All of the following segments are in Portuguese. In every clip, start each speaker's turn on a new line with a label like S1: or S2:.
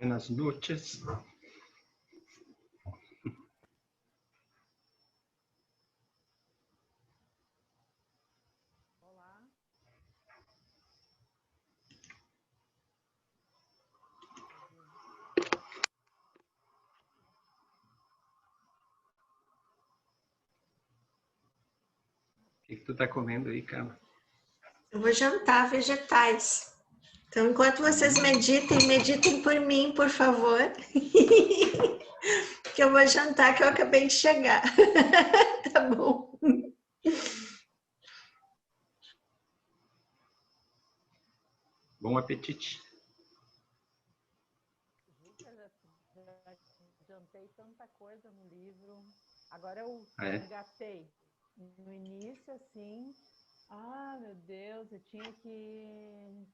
S1: Buenas noches.
S2: Olá.
S1: O que tu tá comendo aí, Carla?
S3: Eu vou jantar vegetais. Então, enquanto vocês meditem por mim, por favor. Que eu vou jantar, que eu acabei de chegar. Tá bom.
S1: Bom apetite.
S2: Já jantei tanta coisa no livro. Agora eu engatei. No início, assim, meu Deus, eu tinha que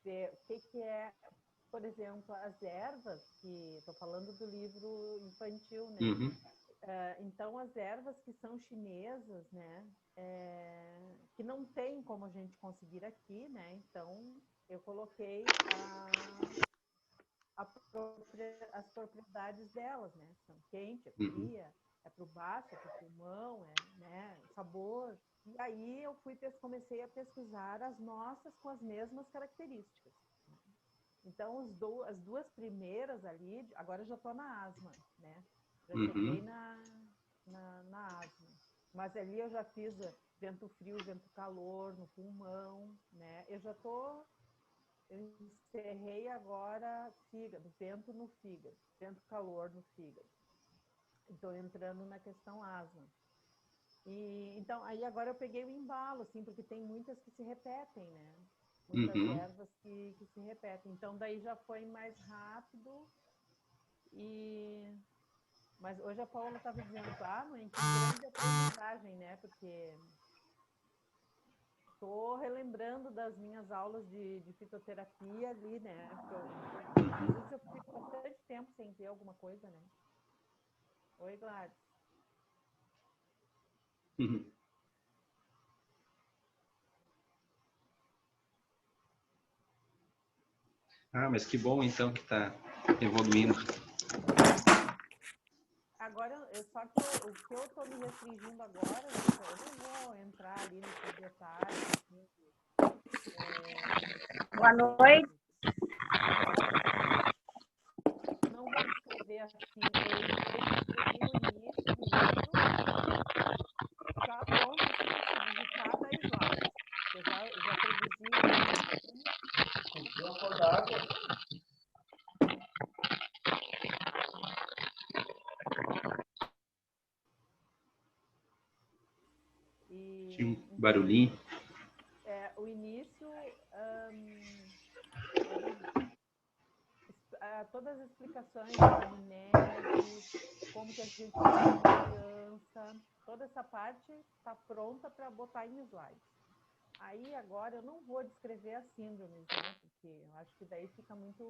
S2: ver o que é, por exemplo, as ervas, que estou falando do livro infantil, né?
S1: Uhum.
S2: Então, as ervas que são chinesas, né? Que não tem como a gente conseguir aqui, né? Então, eu coloquei as propriedades delas, né? São quente, é fria, é para o baço, é para o pulmão, né? Sabor. E aí eu comecei a pesquisar as nossas com as mesmas características. Então, as duas primeiras ali, agora eu já estou na asma, né? Já cheguei na asma. Mas ali eu já fiz vento frio, vento calor no pulmão, né? Eu encerrei agora fígado, vento no fígado, vento calor no fígado. Estou entrando na questão asma. E, então, aí agora eu peguei o embalo, assim, porque tem muitas que se repetem, né? Muitas ervas que se repetem. Então, daí já foi mais rápido. Mas hoje a Paula estava dizendo, mãe, que grande aprendizagem, né? Porque estou relembrando das minhas aulas de fitoterapia ali, né? Às vezes eu fico bastante tempo sem ver alguma coisa, né? Oi, Gladys.
S1: Mas que bom então que está evoluindo.
S2: Agora, o que eu estou me restringindo agora, eu não vou entrar ali nesses detalhes.
S4: Boa noite.
S2: Não vou descrever assim, eu descrevi no início do livro, já pronto, assim, digitar 10 slides. Eu já produzi.
S1: Tinha um barulhinho.
S2: O início, todas as explicações da anamnese, como que a gente faz a criança, toda essa parte está pronta para botar em slides. Aí agora eu não vou descrever as síndromes, né? Porque eu acho que daí fica muito...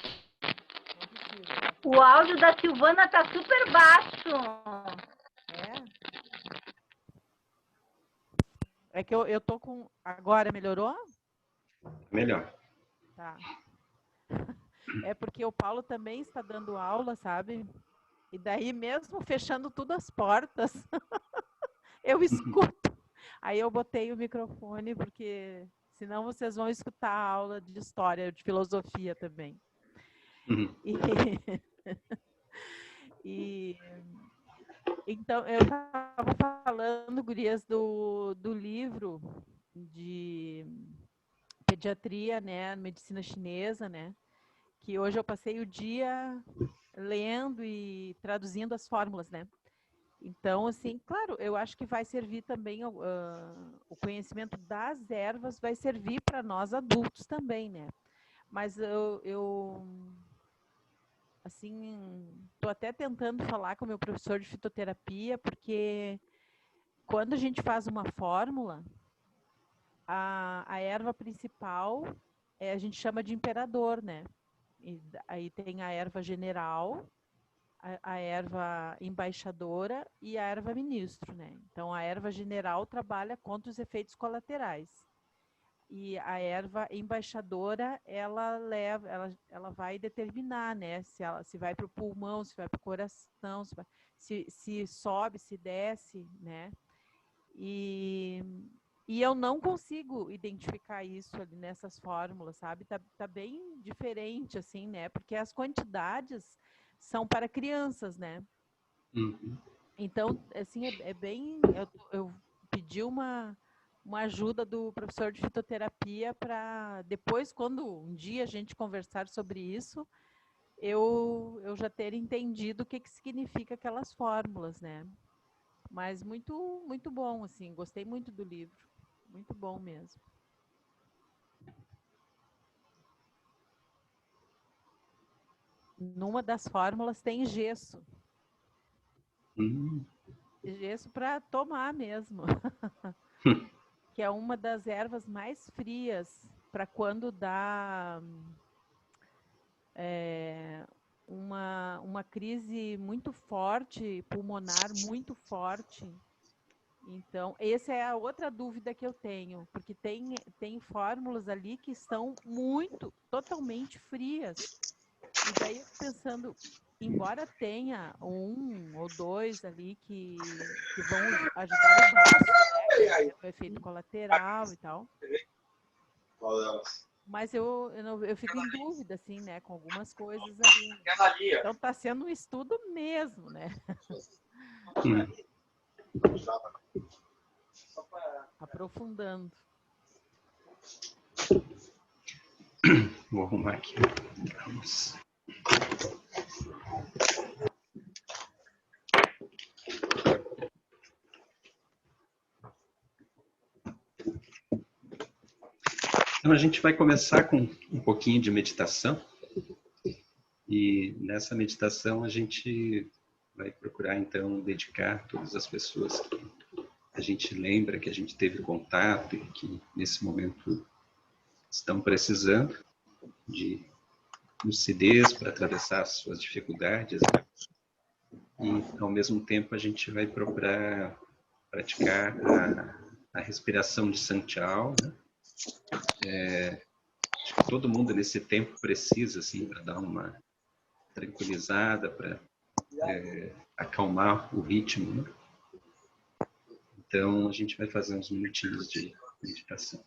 S2: Não precisa.
S4: O áudio da Silvana tá super baixo.
S2: É que eu tô com... Agora melhorou?
S1: Melhor.
S2: Tá. É porque o Paulo também está dando aula, sabe? E daí mesmo fechando tudo as portas, eu escuto. Aí eu botei o microfone, porque senão vocês vão escutar a aula de história, de filosofia também. Então, eu estava falando, gurias, do livro de pediatria, né, medicina chinesa, né, que hoje eu passei o dia lendo e traduzindo as fórmulas, né. Então, assim, claro, eu acho que vai servir também, o conhecimento das ervas vai servir para nós adultos também, né. Mas eu assim, estou até tentando falar com o meu professor de fitoterapia, porque quando a gente faz uma fórmula, a erva principal a gente chama de imperador, né? E aí tem a erva general, a erva embaixadora e a erva ministro, né? Então, a erva general trabalha contra os efeitos colaterais. E a erva embaixadora, ela leva, ela vai determinar, né? Se vai para o pulmão, se vai para o coração, se sobe, se desce, né? E, e eu não consigo identificar isso ali nessas fórmulas, sabe? Tá bem diferente, assim, né? Porque as quantidades são para crianças, né?
S1: Uhum.
S2: Então, assim, é bem... Eu pedi uma ajuda do professor de fitoterapia para depois, quando um dia a gente conversar sobre isso, eu já ter entendido o que significa aquelas fórmulas, né? Mas muito, muito bom, assim, gostei muito do livro. Muito bom mesmo. Numa das fórmulas tem gesso. Gesso para tomar mesmo. Que é uma das ervas mais frias para quando dá uma crise muito forte, pulmonar muito forte. Então, essa é a outra dúvida que eu tenho, porque tem fórmulas ali que estão totalmente frias. E daí eu pensando, embora tenha um ou dois ali que vão ajudar o baço, né, que é o efeito colateral e tal, mas eu fico em dúvida, assim, né, com algumas coisas ali. Então está sendo um estudo mesmo, né? Aprofundando.
S1: Vou arrumar aqui. Vamos. Então, a gente vai começar com um pouquinho de meditação. E nessa meditação a gente vai procurar, então, dedicar todas as pessoas que a gente lembra, que a gente teve contato e que, nesse momento, estão precisando de lucidez para atravessar as suas dificuldades. E, ao mesmo tempo, a gente vai procurar praticar a respiração de Santial, né? Acho que todo mundo nesse tempo precisa, assim, para dar uma tranquilizada, para acalmar o ritmo, né? Então, a gente vai fazer uns minutinhos de meditação.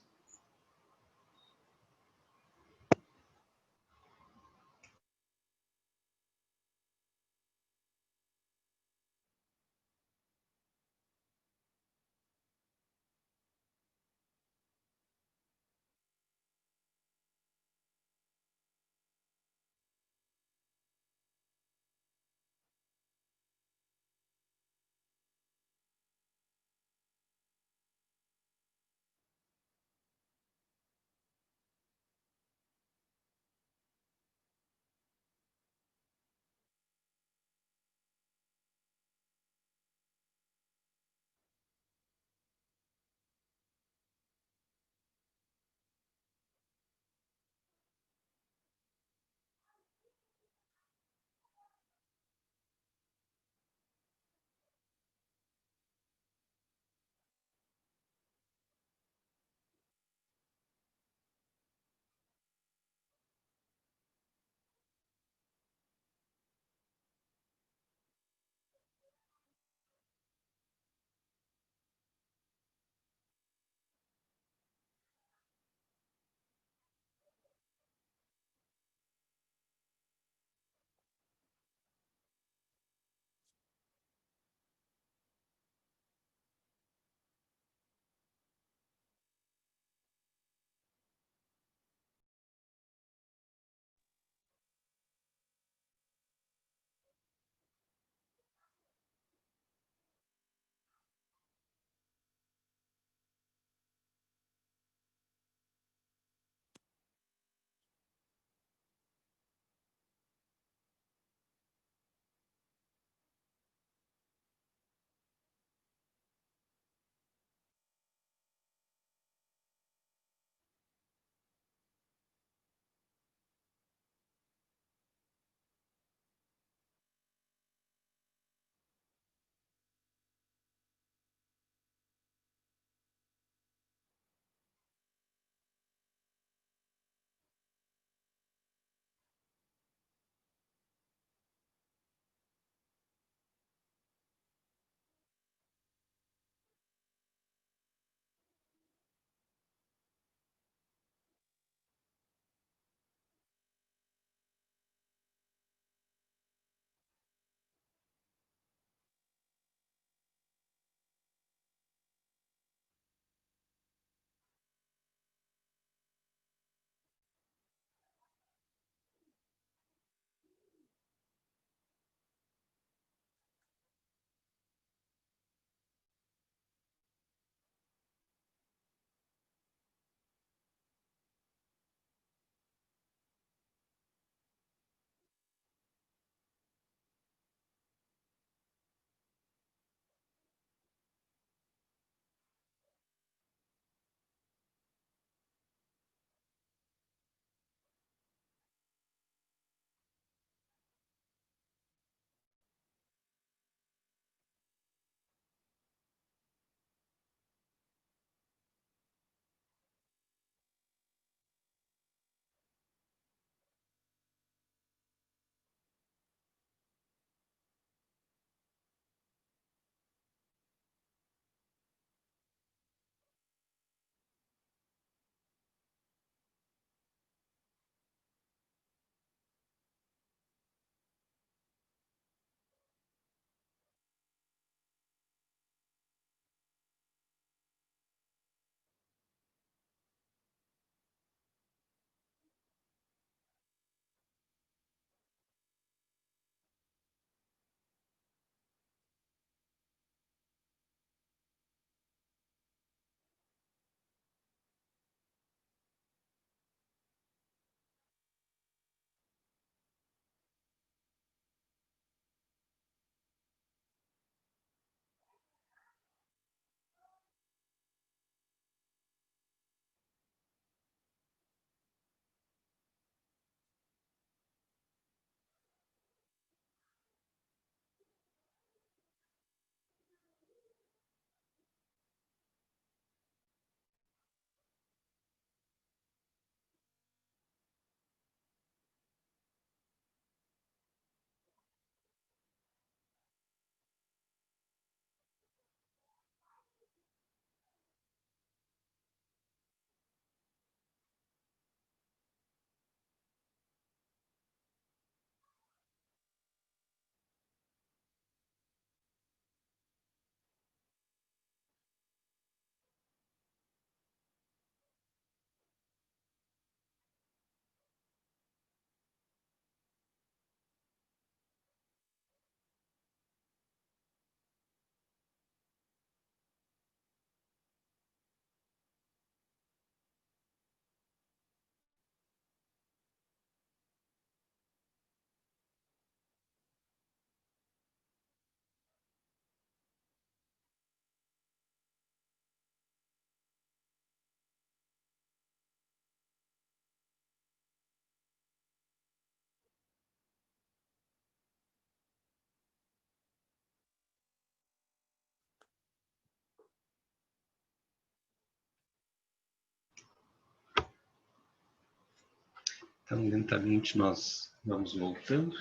S1: Então, lentamente nós vamos voltando.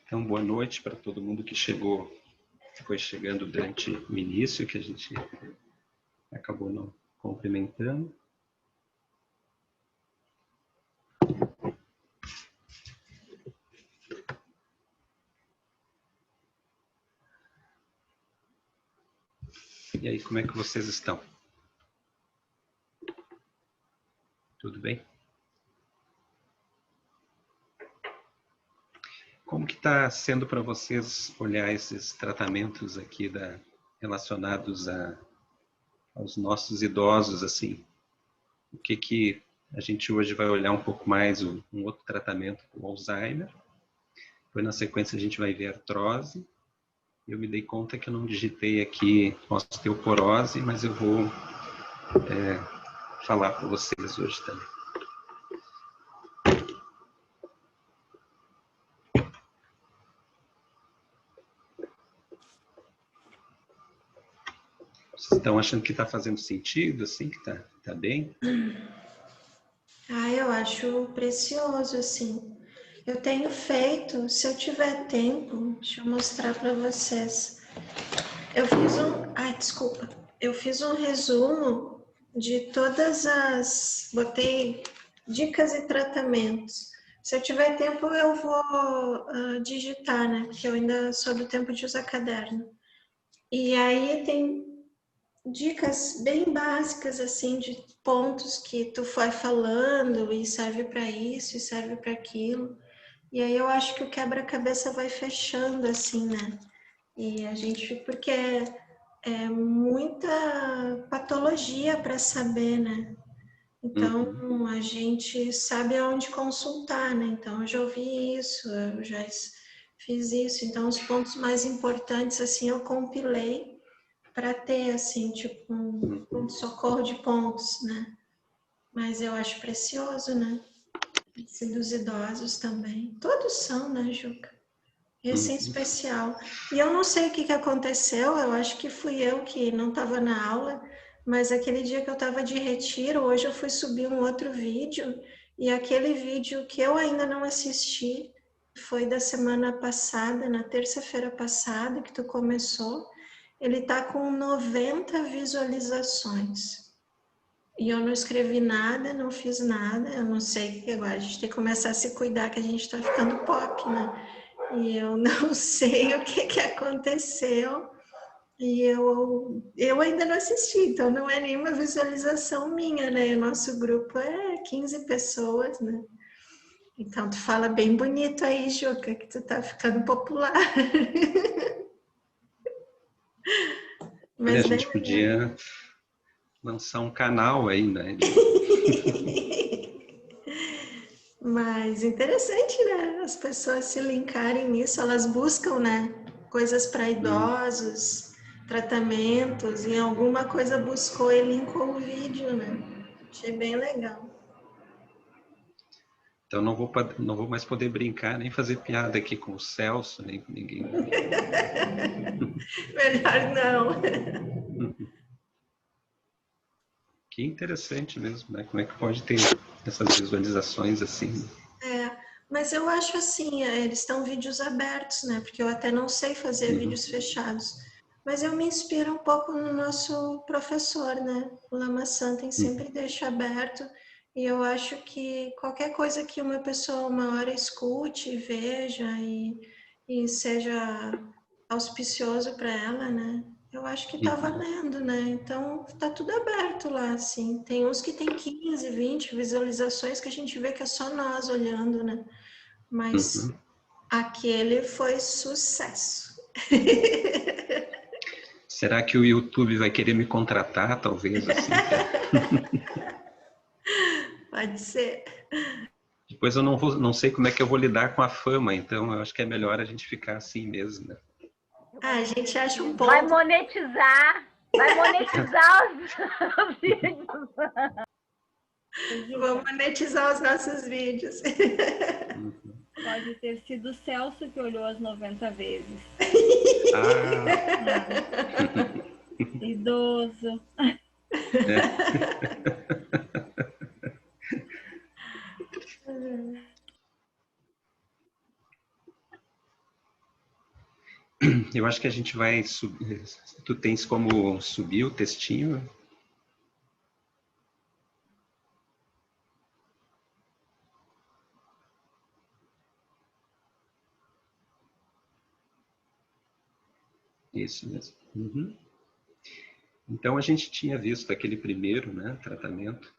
S1: Então, boa noite para todo mundo que foi chegando durante o início, que a gente acabou não cumprimentando. E aí, como é que vocês estão? Tudo bem? Como que está sendo para vocês olhar esses tratamentos aqui relacionados aos nossos idosos, assim? O que a gente hoje vai olhar um pouco mais um outro tratamento para o Alzheimer. Depois, na sequência, a gente vai ver artrose. Eu me dei conta que eu não digitei aqui osteoporose, mas eu vou falar para vocês hoje também. Vocês estão achando que está fazendo sentido, assim, que tá bem?
S3: Eu acho precioso, assim. Eu tenho feito, se eu tiver tempo, deixa eu mostrar para vocês. Eu fiz um resumo de botei dicas e tratamentos. Se eu tiver tempo, eu vou digitar, né? Porque eu ainda sou do tempo de usar caderno. E aí tem dicas bem básicas, assim, de pontos que tu vai falando e serve para isso e serve para aquilo. E aí eu acho que o quebra-cabeça vai fechando, assim, né? E a gente, porque é muita patologia para saber, né? Então, a gente sabe aonde consultar, né? Então, eu já ouvi isso, eu já fiz isso. Então, os pontos mais importantes, assim, eu compilei para ter, assim, tipo, um socorro de pontos, né? Mas eu acho precioso, né? Esse dos idosos também. Todos são, né, Juca? Esse em especial. E eu não sei o que aconteceu, eu acho que fui eu que não estava na aula, mas aquele dia que eu estava de retiro, hoje eu fui subir um outro vídeo, e aquele vídeo que eu ainda não assisti, foi da semana passada, na terça-feira passada, que tu começou, ele tá com 90 visualizações. E eu não escrevi nada, não fiz nada, eu não sei, agora a gente tem que começar a se cuidar, que a gente está ficando pop, né? E eu não sei o que aconteceu, e eu ainda não assisti, então não é nenhuma visualização minha, né? O nosso grupo é 15 pessoas, né? Então tu fala bem bonito aí, Juca, que tu tá ficando popular.
S1: Mas a gente podia lançar um canal aí, né?
S3: Mas interessante, né? As pessoas se linkarem nisso, elas buscam, né? Coisas para idosos, tratamentos, e alguma coisa buscou e linkou o vídeo, né? Achei bem legal.
S1: Então não vou mais poder brincar, nem fazer piada aqui com o Celso, nem com ninguém.
S3: Melhor não.
S1: Que interessante mesmo, né? Como é que pode ter essas visualizações assim?
S3: Mas eu acho assim, eles estão vídeos abertos, né? Porque eu até não sei fazer vídeos fechados. Mas eu me inspiro um pouco no nosso professor, né? O Lama Santen sempre deixa aberto. E eu acho que qualquer coisa que uma pessoa uma hora escute, veja e seja auspicioso para ela, né? Eu acho que tá valendo, né? Então tá tudo aberto lá, assim. Tem uns que tem 15, 20 visualizações que a gente vê que é só nós olhando, né? Mas aquele foi sucesso.
S1: Será que o YouTube vai querer me contratar, talvez, assim?
S3: Pode ser.
S1: Depois eu não sei como é que eu vou lidar com a fama, então eu acho que é melhor a gente ficar assim mesmo, né?
S3: A gente acha um ponto.
S4: Vai monetizar os vídeos.
S3: Vamos monetizar os nossos vídeos.
S5: Pode ter sido o Celso que olhou as 90 vezes. Idoso.
S1: Eu acho que a gente vai subir. Tu tens como subir o textinho? Isso mesmo. Uhum. Então, a gente tinha visto aquele primeiro, né, tratamento,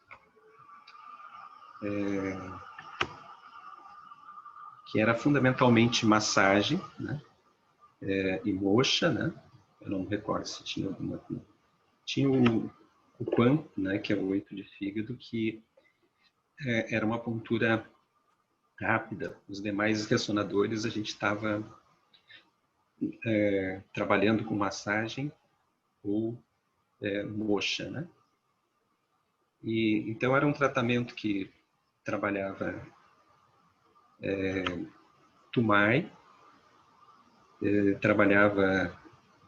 S1: que era fundamentalmente massagem, né, e moxa, né? Eu não me recordo se tinha alguma. Tinha o Quan, né, que é o 8 de fígado, que era uma pontura rápida. Os demais ressonadores a gente estava trabalhando com massagem ou moxa, né? E então era um tratamento que trabalhava Tumai, trabalhava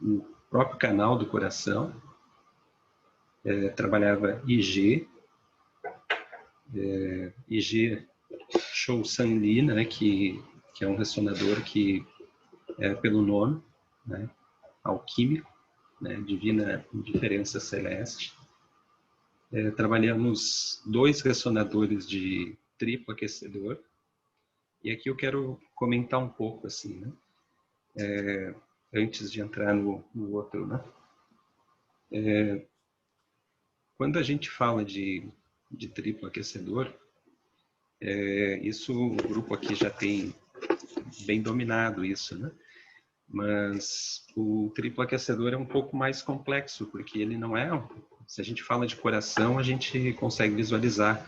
S1: no próprio canal do coração, trabalhava IG, IG Show Sanli, né, que é um ressonador que é pelo nome, né, alquímico, né, divina indiferença celeste. Trabalhamos 2 ressonadores de triplo aquecedor. E aqui eu quero comentar um pouco, assim, né, antes de entrar no outro, né. Quando a gente fala de triplo aquecedor, isso o grupo aqui já tem bem dominado isso, né? Mas o triplo aquecedor é um pouco mais complexo, porque ele não é... Se a gente fala de coração, a gente consegue visualizar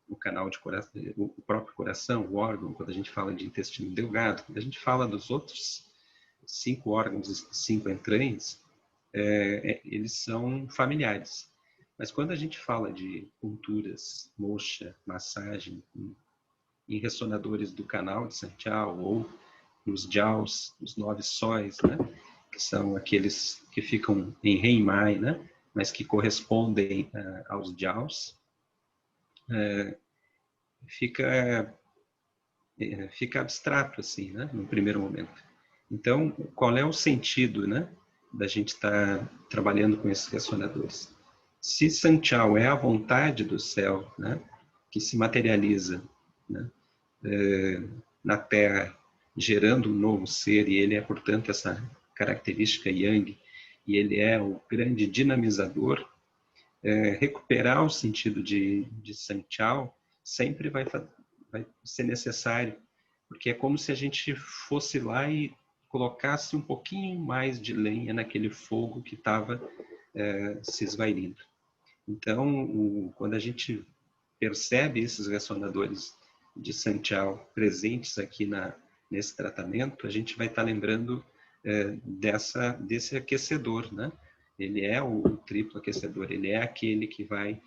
S1: o canal de coração, o próprio coração, o órgão. Quando a gente fala de intestino delgado, quando a gente fala dos outros 5 órgãos, 5 entranhas, eles são familiares. Mas quando a gente fala de punturas, moxa, massagem, em ressonadores do canal de Santiago ou nos jiaos, os 9 sóis, né, que são aqueles que ficam em Rei-Mai, né, mas que correspondem aos jiaos, fica abstrato assim, né, no primeiro momento. Então, qual é o sentido, né, da gente estar trabalhando com esses ressonadores? Se Santiago é a vontade do céu, né, que se materializa, né, na Terra, gerando um novo ser, e ele é, portanto, essa característica Yang, e ele é o grande dinamizador, recuperar o sentido de Santiago sempre vai ser necessário, porque é como se a gente fosse lá e colocasse um pouquinho mais de lenha naquele fogo que estava se esvairindo. Então, quando a gente percebe esses ressonadores de Santiago presentes aqui nesse tratamento, a gente vai estar lembrando desse aquecedor, né? Ele é o triplo aquecedor, ele é aquele que vai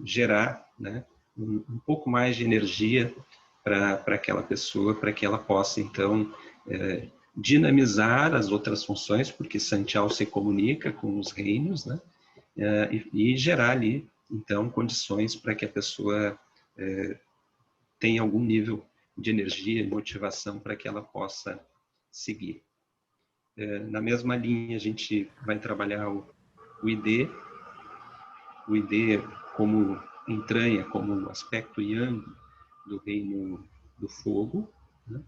S1: gerar, né, um pouco mais de energia para aquela pessoa, para que ela possa, então, dinamizar as outras funções, porque Santiago se comunica com os reinos, né? E gerar ali, então, condições para que a pessoa tenha algum nível de energia e motivação para que ela possa seguir. Na mesma linha, a gente vai trabalhar o ID como entranha, como aspecto yang do reino do fogo, né?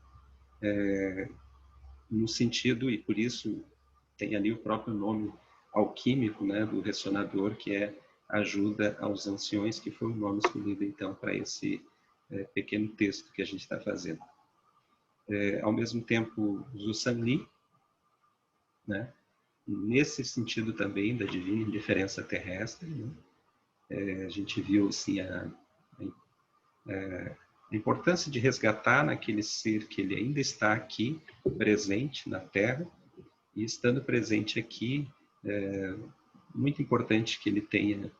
S1: No sentido, e por isso tem ali o próprio nome alquímico, né, do ressonador, que é ajuda aos anciões, que foi o nome escolhido, então, para esse pequeno texto que a gente está fazendo. Ao mesmo tempo, Zusanli, né, nesse sentido também da divina indiferença terrestre, né, a gente viu assim, a importância de resgatar naquele ser que ele ainda está aqui, presente na Terra, e estando presente aqui, muito importante que ele tenha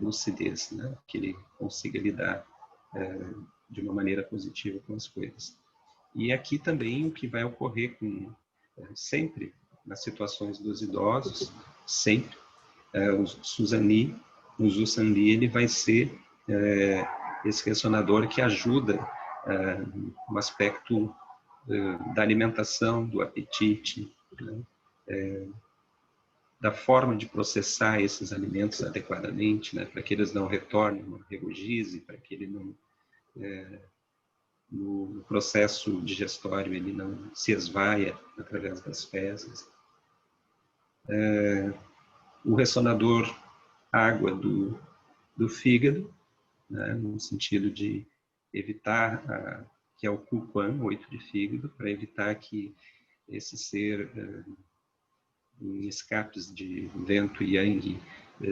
S1: lucidez, né? Que ele consiga lidar de uma maneira positiva com as coisas. E aqui também o que vai ocorrer sempre nas situações dos idosos, sempre, o Susanli, ele vai ser esse ressonador que ajuda no aspecto da alimentação, do apetite, né? Da forma de processar esses alimentos adequadamente, né? Para que eles não retornem uma regurgise, para que ele não, no processo digestório, ele não se esvaia através das fezes. O ressonador água do fígado, né? No sentido de evitar, que é o Kuquan, 8 de fígado, para evitar que esse ser em escapes de vento e yang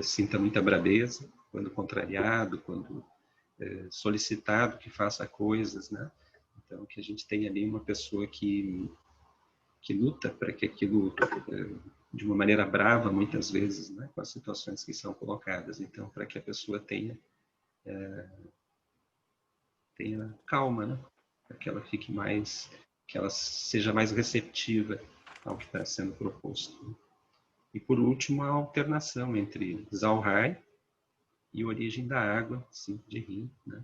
S1: sinta muita brabeza, quando contrariado, quando solicitado que faça coisas, né? Então, que a gente tenha ali uma pessoa que luta para que aquilo, de uma maneira brava, muitas vezes, né? Com as situações que são colocadas. Então, para que a pessoa tenha calma, né? Para que ela fique mais, que ela seja mais receptiva ao que está sendo proposto. E por último, a alternação entre Zhaohai e origem da água, 5 de Rim, né?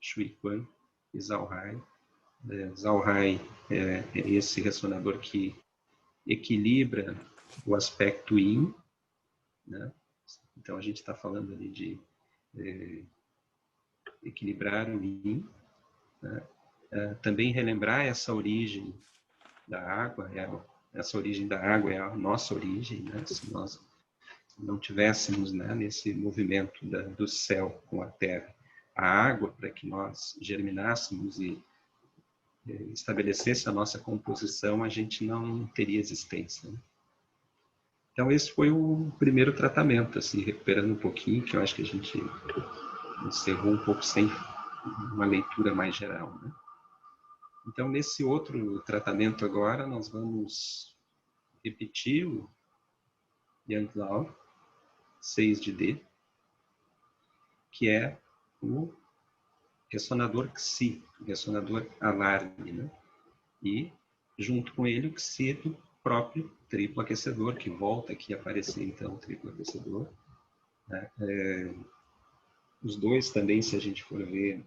S1: Shui Quan e Zhaohai. Zhaohai é esse ressonador que equilibra o aspecto Yin, né? Então a gente está falando ali de equilibrar o Yin, né? Também relembrar essa origem da água, essa origem da água é a nossa origem, né? Se nós não tivéssemos, né, nesse movimento do céu com a terra, a água para que nós germinássemos e estabelecesse a nossa composição, a gente não teria existência, né? Então esse foi o primeiro tratamento, assim, recuperando um pouquinho, que eu acho que a gente encerrou um pouco sem uma leitura mais geral, né? Então nesse outro tratamento agora nós vamos repetir o Yang Lao 6 de D, que é o ressonador Xi, o ressonador alarme, né? E junto com ele o Xi do próprio triplo aquecedor, que volta aqui a aparecer então o triplo aquecedor, né? Os dois também, se a gente for ver,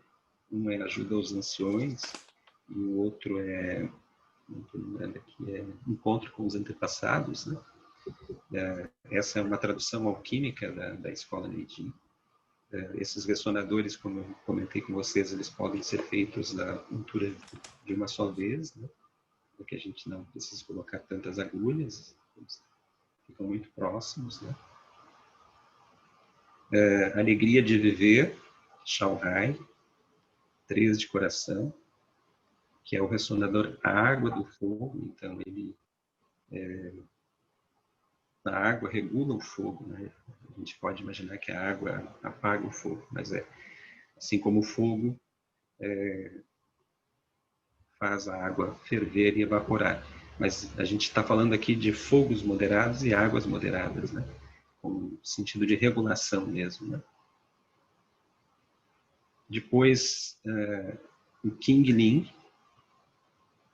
S1: um é ajuda aos anciões e o outro não estou lembrando aqui, encontro com os antepassados, né? Essa é uma tradução alquímica da escola Neijin. Esses ressonadores, como eu comentei com vocês, eles podem ser feitos na pintura de uma só vez, né? Porque a gente não precisa colocar tantas agulhas, eles ficam muito próximos, né? Alegria de viver, Shanghai, 3 de coração, que é o ressonador água do fogo, então ele a água regula o fogo, né? A gente pode imaginar que a água apaga o fogo, mas assim como o fogo faz a água ferver e evaporar. Mas a gente está falando aqui de fogos moderados e águas moderadas, né? Com sentido de regulação mesmo, né? Depois, o King Ling,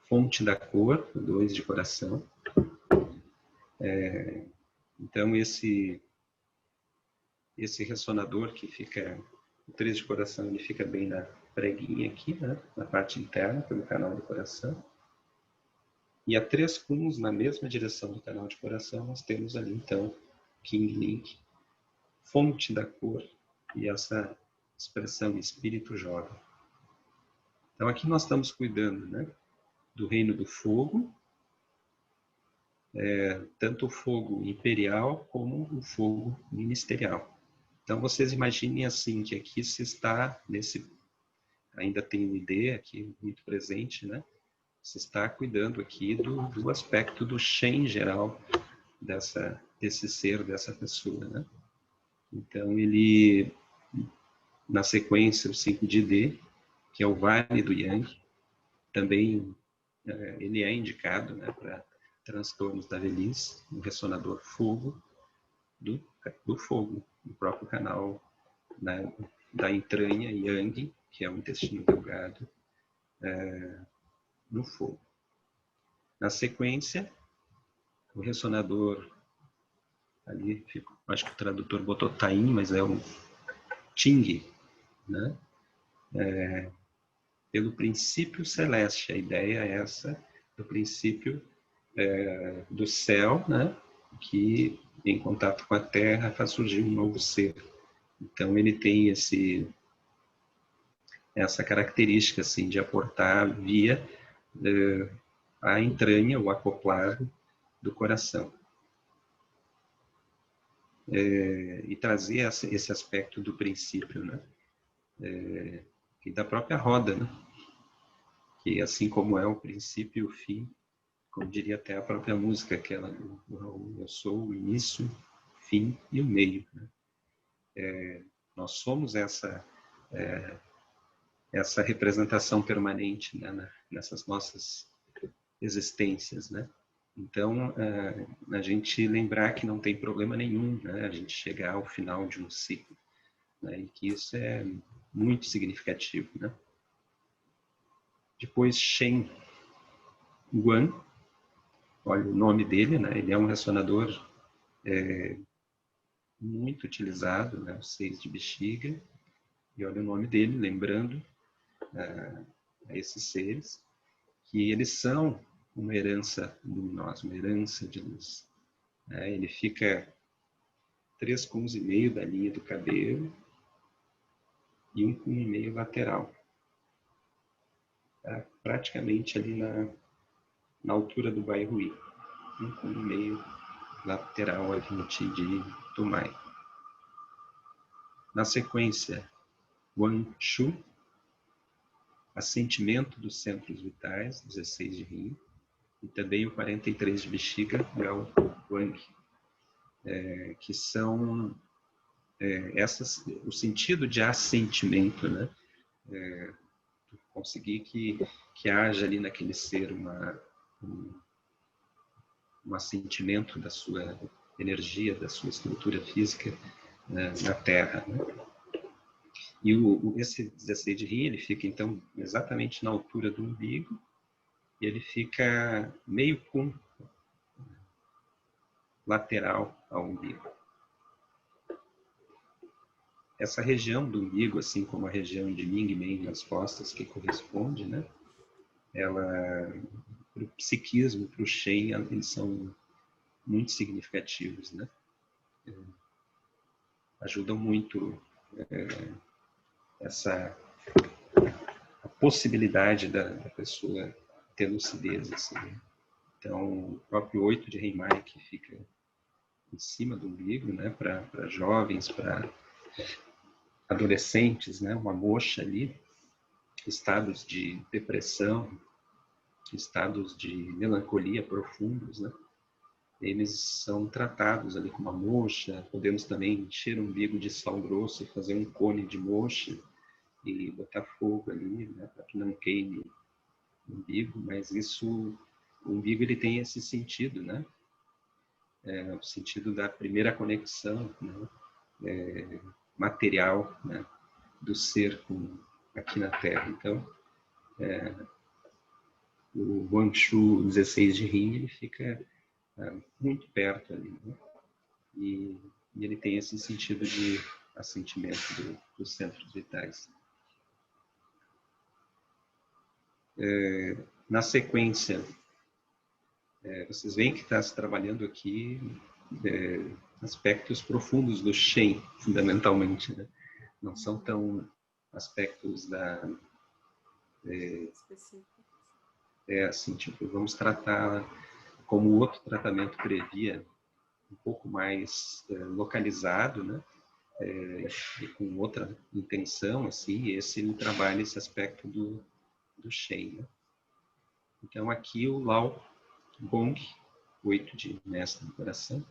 S1: fonte da cor, 2 de coração. Então, esse ressonador que fica, o 3 de coração, ele fica bem na preguinha aqui, né? Na parte interna, pelo canal do coração. E a 3 cuns, na mesma direção do canal de coração, nós temos ali, então, King Link, fonte da cor, e essa expressão espírito jovem. Então, aqui nós estamos cuidando, né, do reino do fogo, tanto o fogo imperial como o fogo ministerial. Então, vocês imaginem assim, que aqui se está, ainda tem o ID aqui muito presente, né? Se está cuidando aqui do aspecto do Shen geral desse ser, dessa pessoa, né? Então, ele, na sequência, o 5 de D, que é o Vale do Yang, também ele é indicado, né, para transtornos da velhice, um ressonador fogo, do fogo, do próprio canal da entranha yang, que é o intestino delgado, no fogo. Na sequência, o ressonador, ali, acho que o tradutor botou Taim, mas é o Ting, né? Pelo princípio celeste. A ideia é essa, do princípio do céu, né? Que em contato com a terra faz surgir um novo ser. Então ele tem essa característica assim, de aportar via a entranha, o acoplado do coração. E trazer esse aspecto do princípio, né? E da própria roda, né? Que assim como é o princípio e o fim, como diria até a própria música, que eu sou o início, o fim e o meio, né? Nós somos essa representação permanente, né, nessas nossas existências, né? Então, a gente lembrar que não tem problema nenhum, né, a gente chegar ao final de um ciclo, né, e que isso é muito significativo, né? Depois, Shen Guan, olha o nome dele, né? Ele é um ressonador muito utilizado, né? O 6 de bexiga, e olha o nome dele, lembrando a esses seres, que eles são uma herança luminosa, uma herança de luz. Ele fica 3,5 cumes da linha do cabelo e 1,5 cume lateral. Praticamente ali na altura do Baihui. 1,5 cume lateral a 20 de Tumai. Na sequência, Wan Shu, assentimento dos centros vitais, 16 de rim, e também o 43 de bexiga, é o Wang, que são o sentido de assentimento, né? Conseguir que haja ali naquele ser um assentimento da sua energia, da sua estrutura física, né, na Terra, né? E esse 16 de rim, ele fica então exatamente na altura do umbigo, e ele fica meio cum lateral ao umbigo. Essa região do umbigo, assim como a região de Ming-Men nas costas, que corresponde, né? Ela, para o psiquismo, para o Shen, eles são muito significativos, né? Ajudam muito a possibilidade da pessoa ter lucidez, assim. Então, o próprio 8 de Rei-Mai, que fica em cima do umbigo, né? Para jovens, para adolescentes, né? Uma moxa ali, estados de depressão, estados de melancolia profundos, né? Eles são tratados ali com uma moxa. Podemos também encher o umbigo de sal grosso e fazer um cone de moxa e botar fogo ali, né? Para que não queime o umbigo, mas o umbigo ele tem esse sentido, né? O sentido da primeira conexão, né? Material, né? Do ser aqui na Terra. Então, o Guangxu 16 de rim, ele fica muito perto ali, né? E ele tem esse sentido de assentimento dos centros vitais. Na sequência, vocês veem que está se trabalhando aqui aspectos profundos do Shen, fundamentalmente, né? Não são tão aspectos assim, tipo, vamos tratar como o outro tratamento previa, um pouco mais localizado, né? E com outra intenção, assim, esse ele trabalha esse aspecto do Shen, né? Então aqui o Lao Gong, 8 de mestre do coração,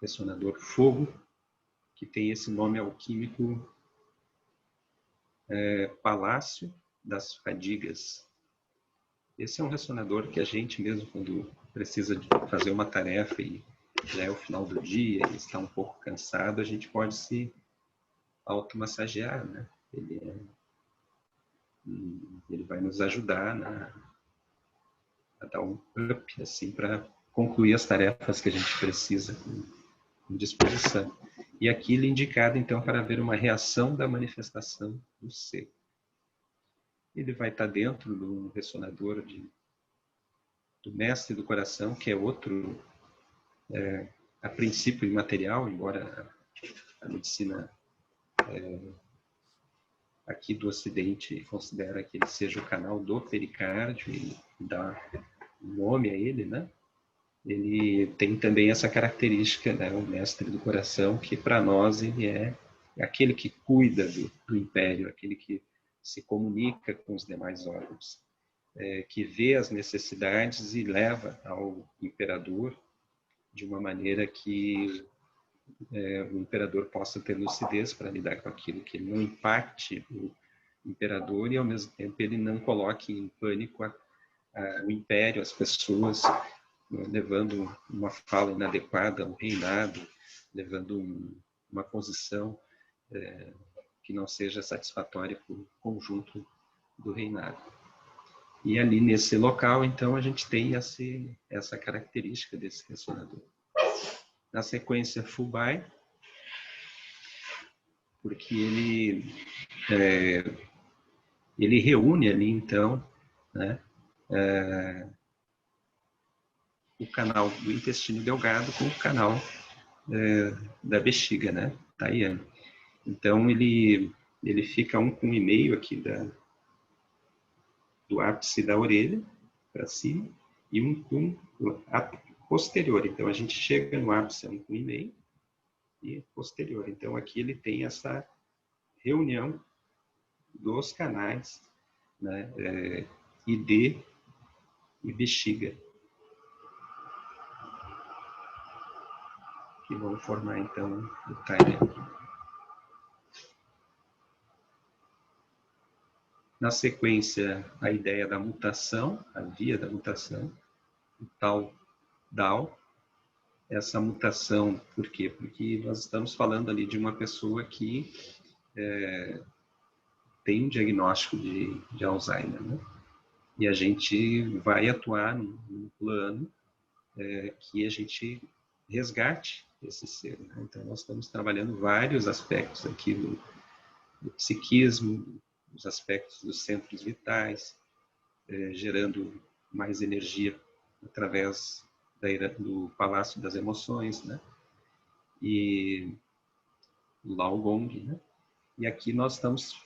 S1: ressonador fogo, que tem esse nome alquímico Palácio das Fadigas. Esse é um ressonador que a gente mesmo, quando precisa de fazer uma tarefa e já é o final do dia e está um pouco cansado, a gente pode se automassagear, né? Ele vai nos ajudar a dar um up, assim, para concluir as tarefas que a gente precisa com disposição. E aqui ele é indicado, então, para ver uma reação da manifestação do ser. Ele vai estar dentro do ressonador do mestre do coração, que é outro, a princípio imaterial, embora a medicina aqui do Ocidente considera que ele seja o canal do pericárdio e dá nome a ele, né? Ele tem também essa característica, né? O mestre do coração, que para nós ele é aquele que cuida do império, aquele que se comunica com os demais órgãos, que vê as necessidades e leva ao imperador de uma maneira que o imperador possa ter lucidez para lidar com aquilo, que ele não impacte o imperador e, ao mesmo tempo, ele não coloque em pânico o império, as pessoas, levando uma fala inadequada ao reinado, levando uma posição que não seja satisfatória para o conjunto do reinado. E ali nesse local, então, a gente tem essa característica desse ressonador. Na sequência, Fubai, porque ele reúne ali, então, né, o canal do intestino delgado com o canal da bexiga, né, Tayane. Então, ele fica 1,5 aqui do ápice da orelha para cima e posterior. Então, a gente chega no ápice a 1,5 e posterior. Então, aqui ele tem essa reunião dos canais, né, ID e bexiga, que vão formar, então, o Tayane. Na sequência, a ideia da mutação, a via da mutação, o tal Dao. Essa mutação, por quê? Porque nós estamos falando ali de uma pessoa que tem um diagnóstico de Alzheimer, né? E a gente vai atuar num plano que a gente resgate esse ser, né? Então, nós estamos trabalhando vários aspectos aqui do psiquismo, os aspectos dos centros vitais, gerando mais energia através do Palácio das Emoções, né? E Lao Gong, né? E aqui nós estamos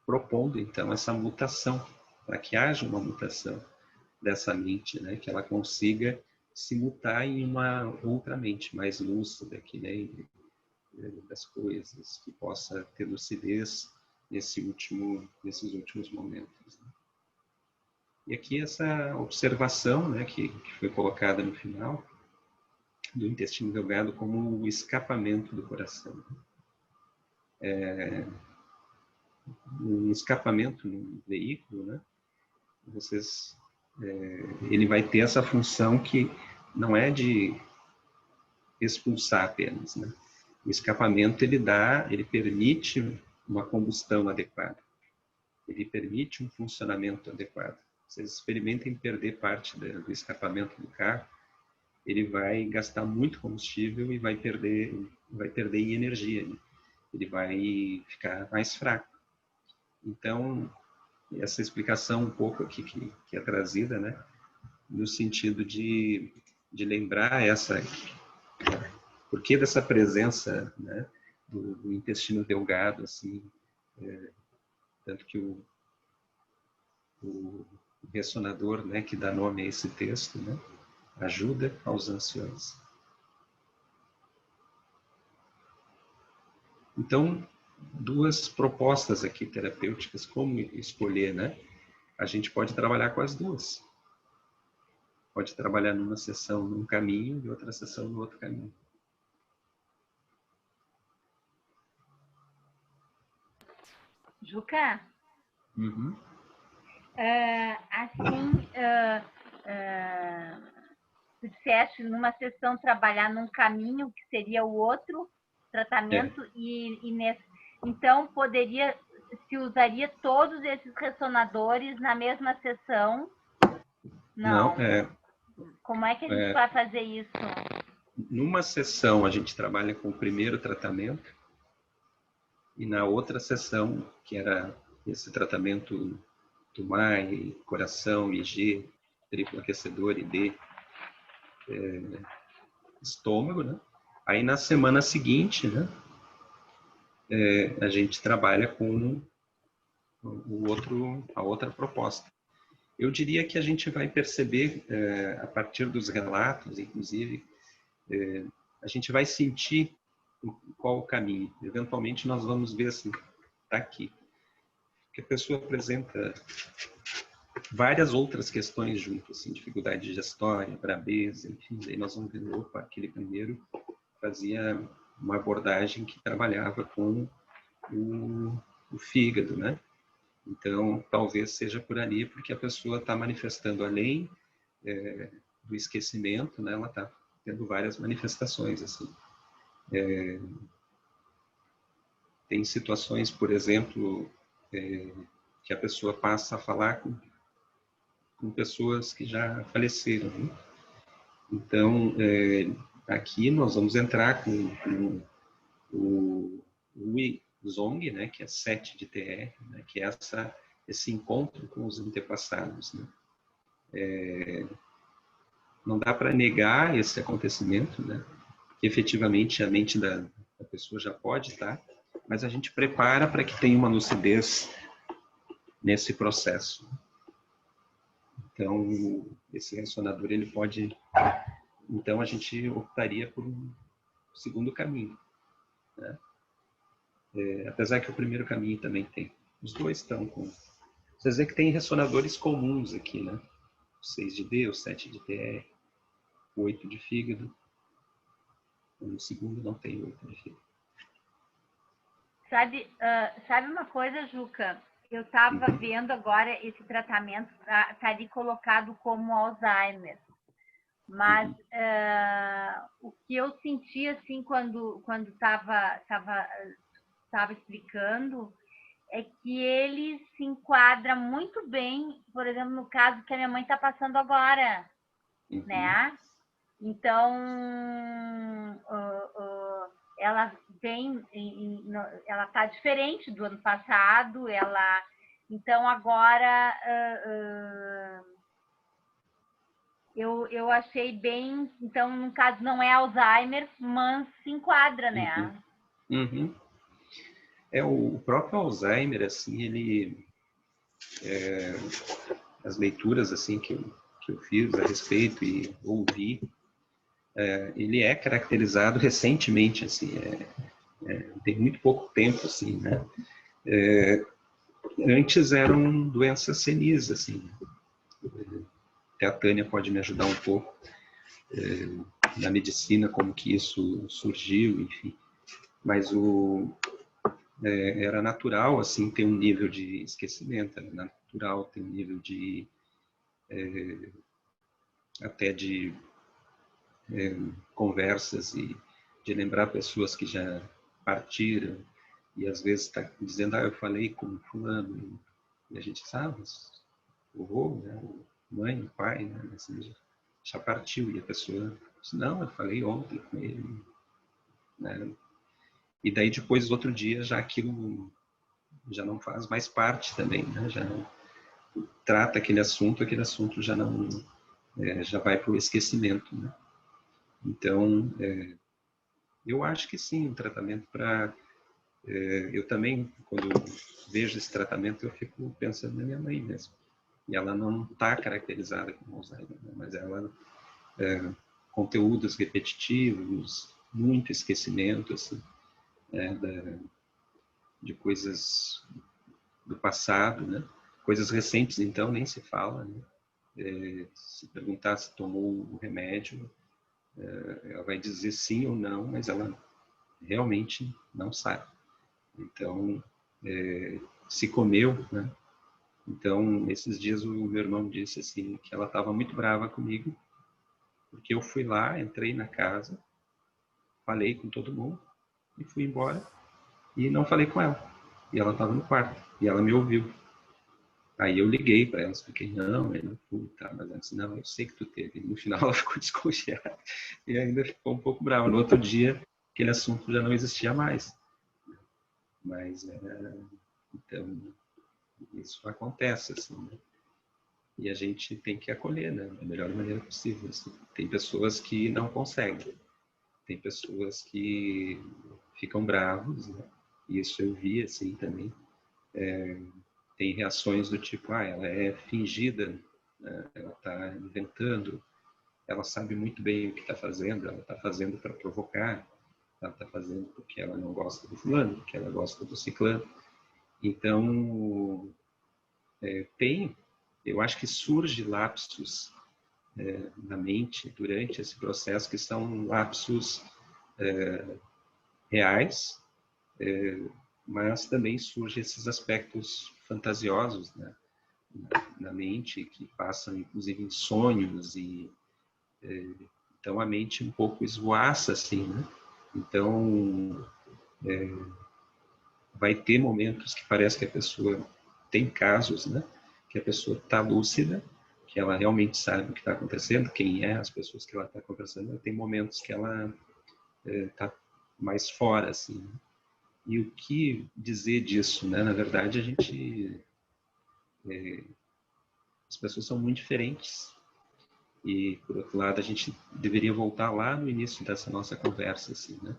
S1: propondo, então, essa mutação, para que haja uma mutação dessa mente, né? Que ela consiga se mutar em uma outra mente mais lúcida, que lembre das coisas, que possa ter lucidez nesses últimos momentos, né? E aqui essa observação, né, que foi colocada no final, do intestino delgado como o escapamento do coração. Um escapamento no veículo, né, ele vai ter essa função que não é de expulsar apenas, né? O escapamento ele permite uma combustão adequada, ele permite um funcionamento adequado. Vocês experimentem perder parte do escapamento do carro, ele vai gastar muito combustível e vai perder em energia, né? Ele vai ficar mais fraco. Então, essa explicação um pouco aqui que é trazida, né, no sentido de lembrar por que dessa presença, né, do intestino delgado, assim, tanto que o ressonador, né, que dá nome a esse texto, né, ajuda aos ansiosos. Então, duas propostas aqui terapêuticas, como escolher, né? A gente pode trabalhar com as duas. Pode trabalhar numa sessão num caminho e outra sessão no outro caminho.
S4: Juca,
S1: Uhum.
S4: Tu disseste numa sessão trabalhar num caminho que seria o outro tratamento e Então, se usaria todos esses ressonadores na mesma sessão? Não. Como é que a gente vai fazer isso?
S1: Numa sessão, a gente trabalha com o primeiro tratamento, e na outra sessão, que era esse tratamento do MAI, coração, IG, triplo aquecedor, ID, estômago, né? Aí na semana seguinte, né, a gente trabalha com a outra proposta. Eu diria que a gente vai perceber, a partir dos relatos, inclusive, a gente vai sentir qual o caminho. Eventualmente nós vamos ver assim, está aqui. Porque a pessoa apresenta várias outras questões junto, assim, dificuldade digestória, brabeza, enfim, daí nós vamos ver, opa, aquele primeiro fazia uma abordagem que trabalhava com o fígado, né? Então, talvez seja por ali, porque a pessoa está manifestando além do esquecimento, né? Ela está tendo várias manifestações, assim. Tem situações, por exemplo, que a pessoa passa a falar com pessoas que já faleceram, né? Então, aqui nós vamos entrar com o Zong, né, que é 7 de TR, né, que é esse encontro com os antepassados, né? Não dá para negar esse acontecimento, né, que efetivamente a mente da pessoa já pode estar, mas a gente prepara para que tenha uma lucidez nesse processo. Então, esse ressonador, ele pode... Então, a gente optaria por um segundo caminho, né? Apesar que o primeiro caminho também tem. Os dois estão com... Vocês veem que tem ressonadores comuns aqui, né? O 6 de D, o 7 de TR, o 8 de fígado. No segundo não tem 8 de fígado.
S4: Sabe uma coisa, Juca? Eu estava vendo agora esse tratamento, tá ali colocado como Alzheimer. Mas o que eu senti assim quando estava explicando é que ele se enquadra muito bem, por exemplo, no caso que a minha mãe está passando agora, né? Então, ela ela está diferente do ano passado, então agora eu achei bem, então no caso não é Alzheimer, mas se enquadra, né?
S1: O próprio Alzheimer, assim, ele... as leituras, assim, que eu fiz a respeito e ouvi, ele é caracterizado recentemente, assim, tem muito pouco tempo, assim, né? Antes eram doenças senis, assim. Até a Tânia pode me ajudar um pouco na medicina, como que isso surgiu, enfim. Mas era natural, assim, ter um nível de esquecimento, era natural ter um nível de até de conversas e de lembrar pessoas que já partiram e às vezes está dizendo, eu falei com fulano, e a gente sabe, o avô, né, a mãe, o pai, né, assim, já partiu, e a pessoa disse, não, eu falei ontem com ele, né? E daí depois, outro dia, já aquilo já não faz mais parte também, né? Já não trata aquele assunto já não, já vai para o esquecimento, né? Então, eu acho que sim, um tratamento para... eu também, quando vejo esse tratamento, eu fico pensando na minha mãe mesmo. E ela não está caracterizada como Alzheimer, né? Mas ela... conteúdos repetitivos, muito esquecimento, assim, de coisas do passado, né? Coisas recentes, então, nem se fala, né? Se perguntar se tomou o remédio, ela vai dizer sim ou não, mas ela realmente não sabe. Então, se comeu, né? Então, esses dias o meu irmão disse assim, que ela estava muito brava comigo, porque eu fui lá, entrei na casa, falei com todo mundo e fui embora. e não falei com ela. E ela estava no quarto, e ela me ouviu. Aí eu liguei para ela, expliquei, não, tá, mas antes, não, eu sei que tu teve. E no final ela ficou desconfiada e ainda ficou um pouco brava. No outro dia, aquele assunto já não existia mais. Mas, então, isso acontece, assim, né? E a gente tem que acolher, né, da melhor maneira possível. Assim. Tem pessoas que não conseguem, tem pessoas que ficam bravos, né? Isso eu vi, assim, também. Tem reações do tipo, ela é fingida, né? Ela está inventando, ela sabe muito bem o que está fazendo, ela está fazendo para provocar, ela está fazendo porque ela não gosta do fulano, porque ela gosta do ciclano. Então, eu acho que surge lapsos na mente durante esse processo que são lapsos reais, mas também surgem esses aspectos fantasiosos, né, na mente, que passam inclusive em sonhos, e então a mente um pouco esvoaça assim, né? Então vai ter momentos que parece que a pessoa tem casos, né, que a pessoa está lúcida, que ela realmente sabe o que está acontecendo, quem é as pessoas que ela está conversando, tem momentos que ela está mais fora, assim. Né? E o que dizer disso, né? Na verdade, as pessoas são muito diferentes. E, por outro lado, a gente deveria voltar lá no início dessa nossa conversa, assim, né?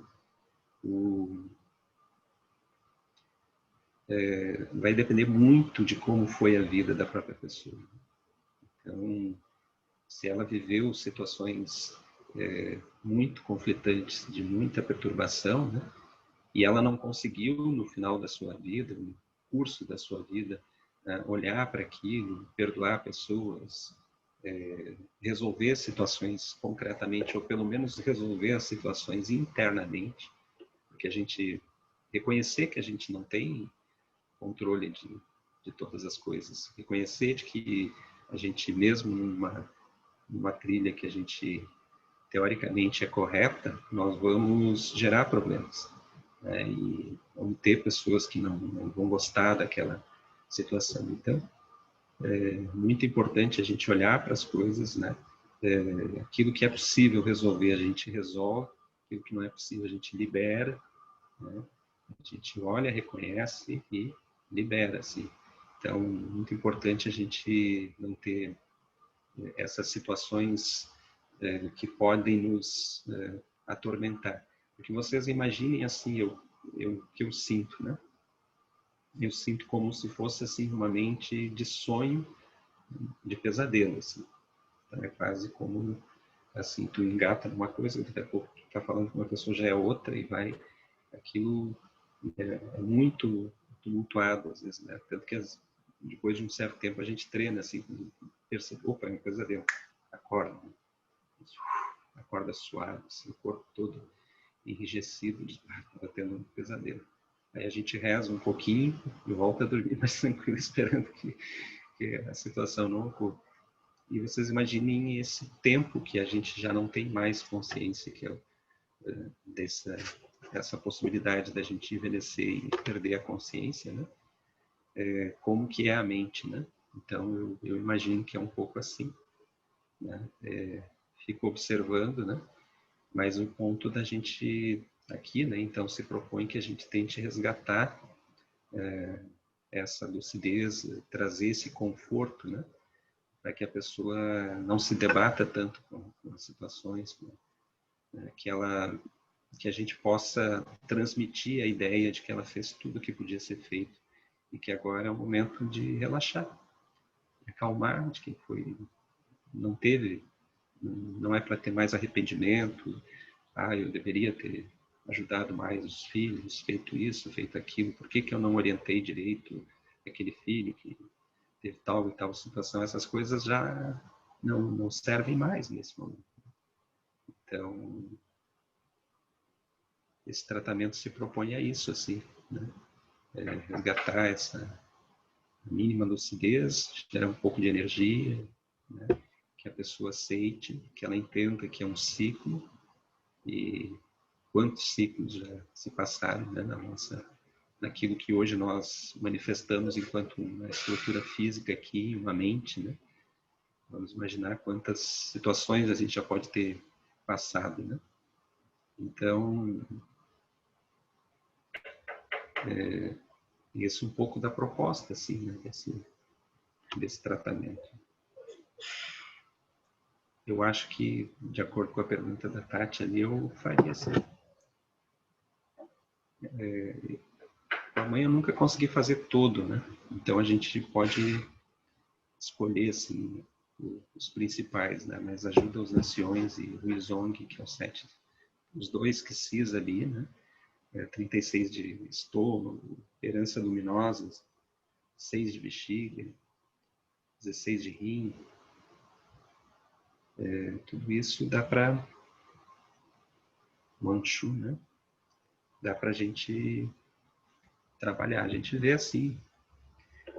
S1: Vai depender muito de como foi a vida da própria pessoa. Então, se ela viveu situações muito conflitantes, de muita perturbação, né? E ela não conseguiu, no final da sua vida, no curso da sua vida, olhar para aquilo, perdoar pessoas, resolver situações concretamente, ou pelo menos resolver as situações internamente, porque a gente reconhecer que a gente não tem controle de todas as coisas, reconhecer de que a gente, mesmo numa trilha que a gente teoricamente é correta, nós vamos gerar problemas. Né? E vamos ter pessoas que não vão gostar daquela situação. Então, é muito importante a gente olhar para as coisas, né? Aquilo que é possível resolver, a gente resolve, aquilo que não é possível, a gente libera, né? A gente olha, reconhece e libera, assim. Então, muito importante a gente não ter essas situações que podem nos atormentar. Porque vocês imaginem assim, que eu sinto, né? Eu sinto como se fosse assim uma mente de sonho, de pesadelo, assim. Então, é quase como assim, tu engata numa coisa, daqui a pouco tu tá falando com uma pessoa já é outra e vai, aquilo é muito tumultuado às vezes, né? Tanto que depois de um certo tempo a gente treina assim, percebe, opa, é um pesadelo, acorda, acorda suave, assim, o corpo todo enrijecido, estava tendo um pesadelo. Aí a gente reza um pouquinho e volta a dormir mais tranquilo, esperando que a situação não ocorra. E vocês imaginem esse tempo que a gente já não tem mais consciência, que é dessa possibilidade da gente envelhecer e perder a consciência, né? Como que é a mente, né? Então, eu imagino que é um pouco assim, né? Fico observando, né? Mas o ponto da gente aqui, né? Então, se propõe que a gente tente resgatar essa lucidez, trazer esse conforto, né? Para que a pessoa não se debata tanto com as situações, né? Que a gente possa transmitir a ideia de que ela fez tudo o que podia ser feito e que agora é o momento de relaxar, acalmar de quem foi, não teve, não é para ter mais arrependimento, eu deveria ter ajudado mais os filhos, feito isso, feito aquilo, por que eu não orientei direito aquele filho que teve tal e tal situação, essas coisas já não servem mais nesse momento. Então, esse tratamento se propõe a isso, assim, né? Resgatar essa mínima lucidez, gerar um pouco de energia, né? Que a pessoa aceite, que ela entenda que é um ciclo e quantos ciclos já se passaram, né, na nossa naquilo que hoje nós manifestamos enquanto uma estrutura física aqui, uma mente, né? Vamos imaginar quantas situações a gente já pode ter passado, né? Então, esse é um pouco da proposta, assim, né? Desse tratamento. Eu acho que, de acordo com a pergunta da Tati ali, eu faria assim. Com a mãe eu nunca consegui fazer tudo, né? Então a gente pode escolher, assim, os principais, né? Mas ajuda os anciões e o Izong, que é o 7. Os dois que CIS ali, né? 36 de estômago, herança luminosa, 6 de bexiga, 16 de rim. Tudo isso dá para Manchu, né? Dá para a gente trabalhar. A gente vê assim.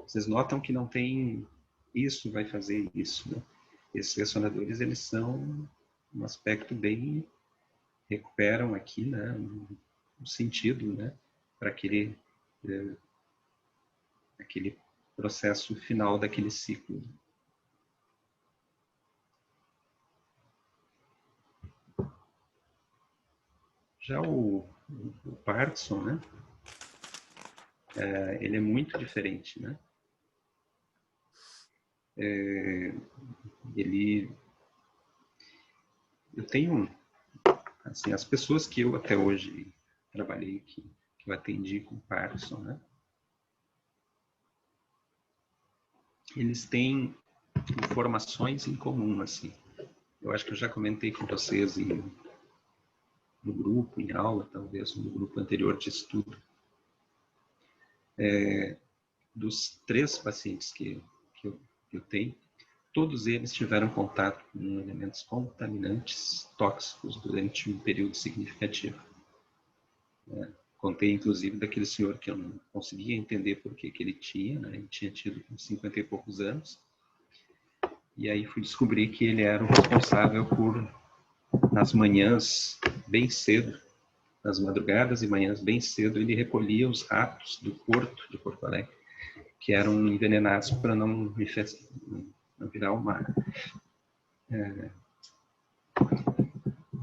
S1: Vocês notam que não tem isso vai fazer isso, né? Esses ressonadores, eles são um aspecto bem recuperam aqui, né? Um sentido, né? Para aquele processo final daquele ciclo. Já o Parkinson, né? Ele é muito diferente, né? Eu tenho, assim, as pessoas que eu até hoje trabalhei, que eu atendi com Parkinson, né? Eles têm informações em comum, assim. Eu acho que eu já comentei com vocês no grupo, em aula, talvez no grupo anterior de estudo. Dos 3 pacientes que eu tenho, todos eles tiveram contato com elementos contaminantes tóxicos durante um período significativo. Contei, inclusive, daquele senhor que eu não conseguia entender por que ele tinha, né? Ele tinha tido 50 e poucos anos. E aí fui descobrir que ele era o responsável por, nas manhãs bem cedo, nas madrugadas e manhãs bem cedo, ele recolhia os ratos do porto de Porto Alegre, que eram envenenados para não virar uma...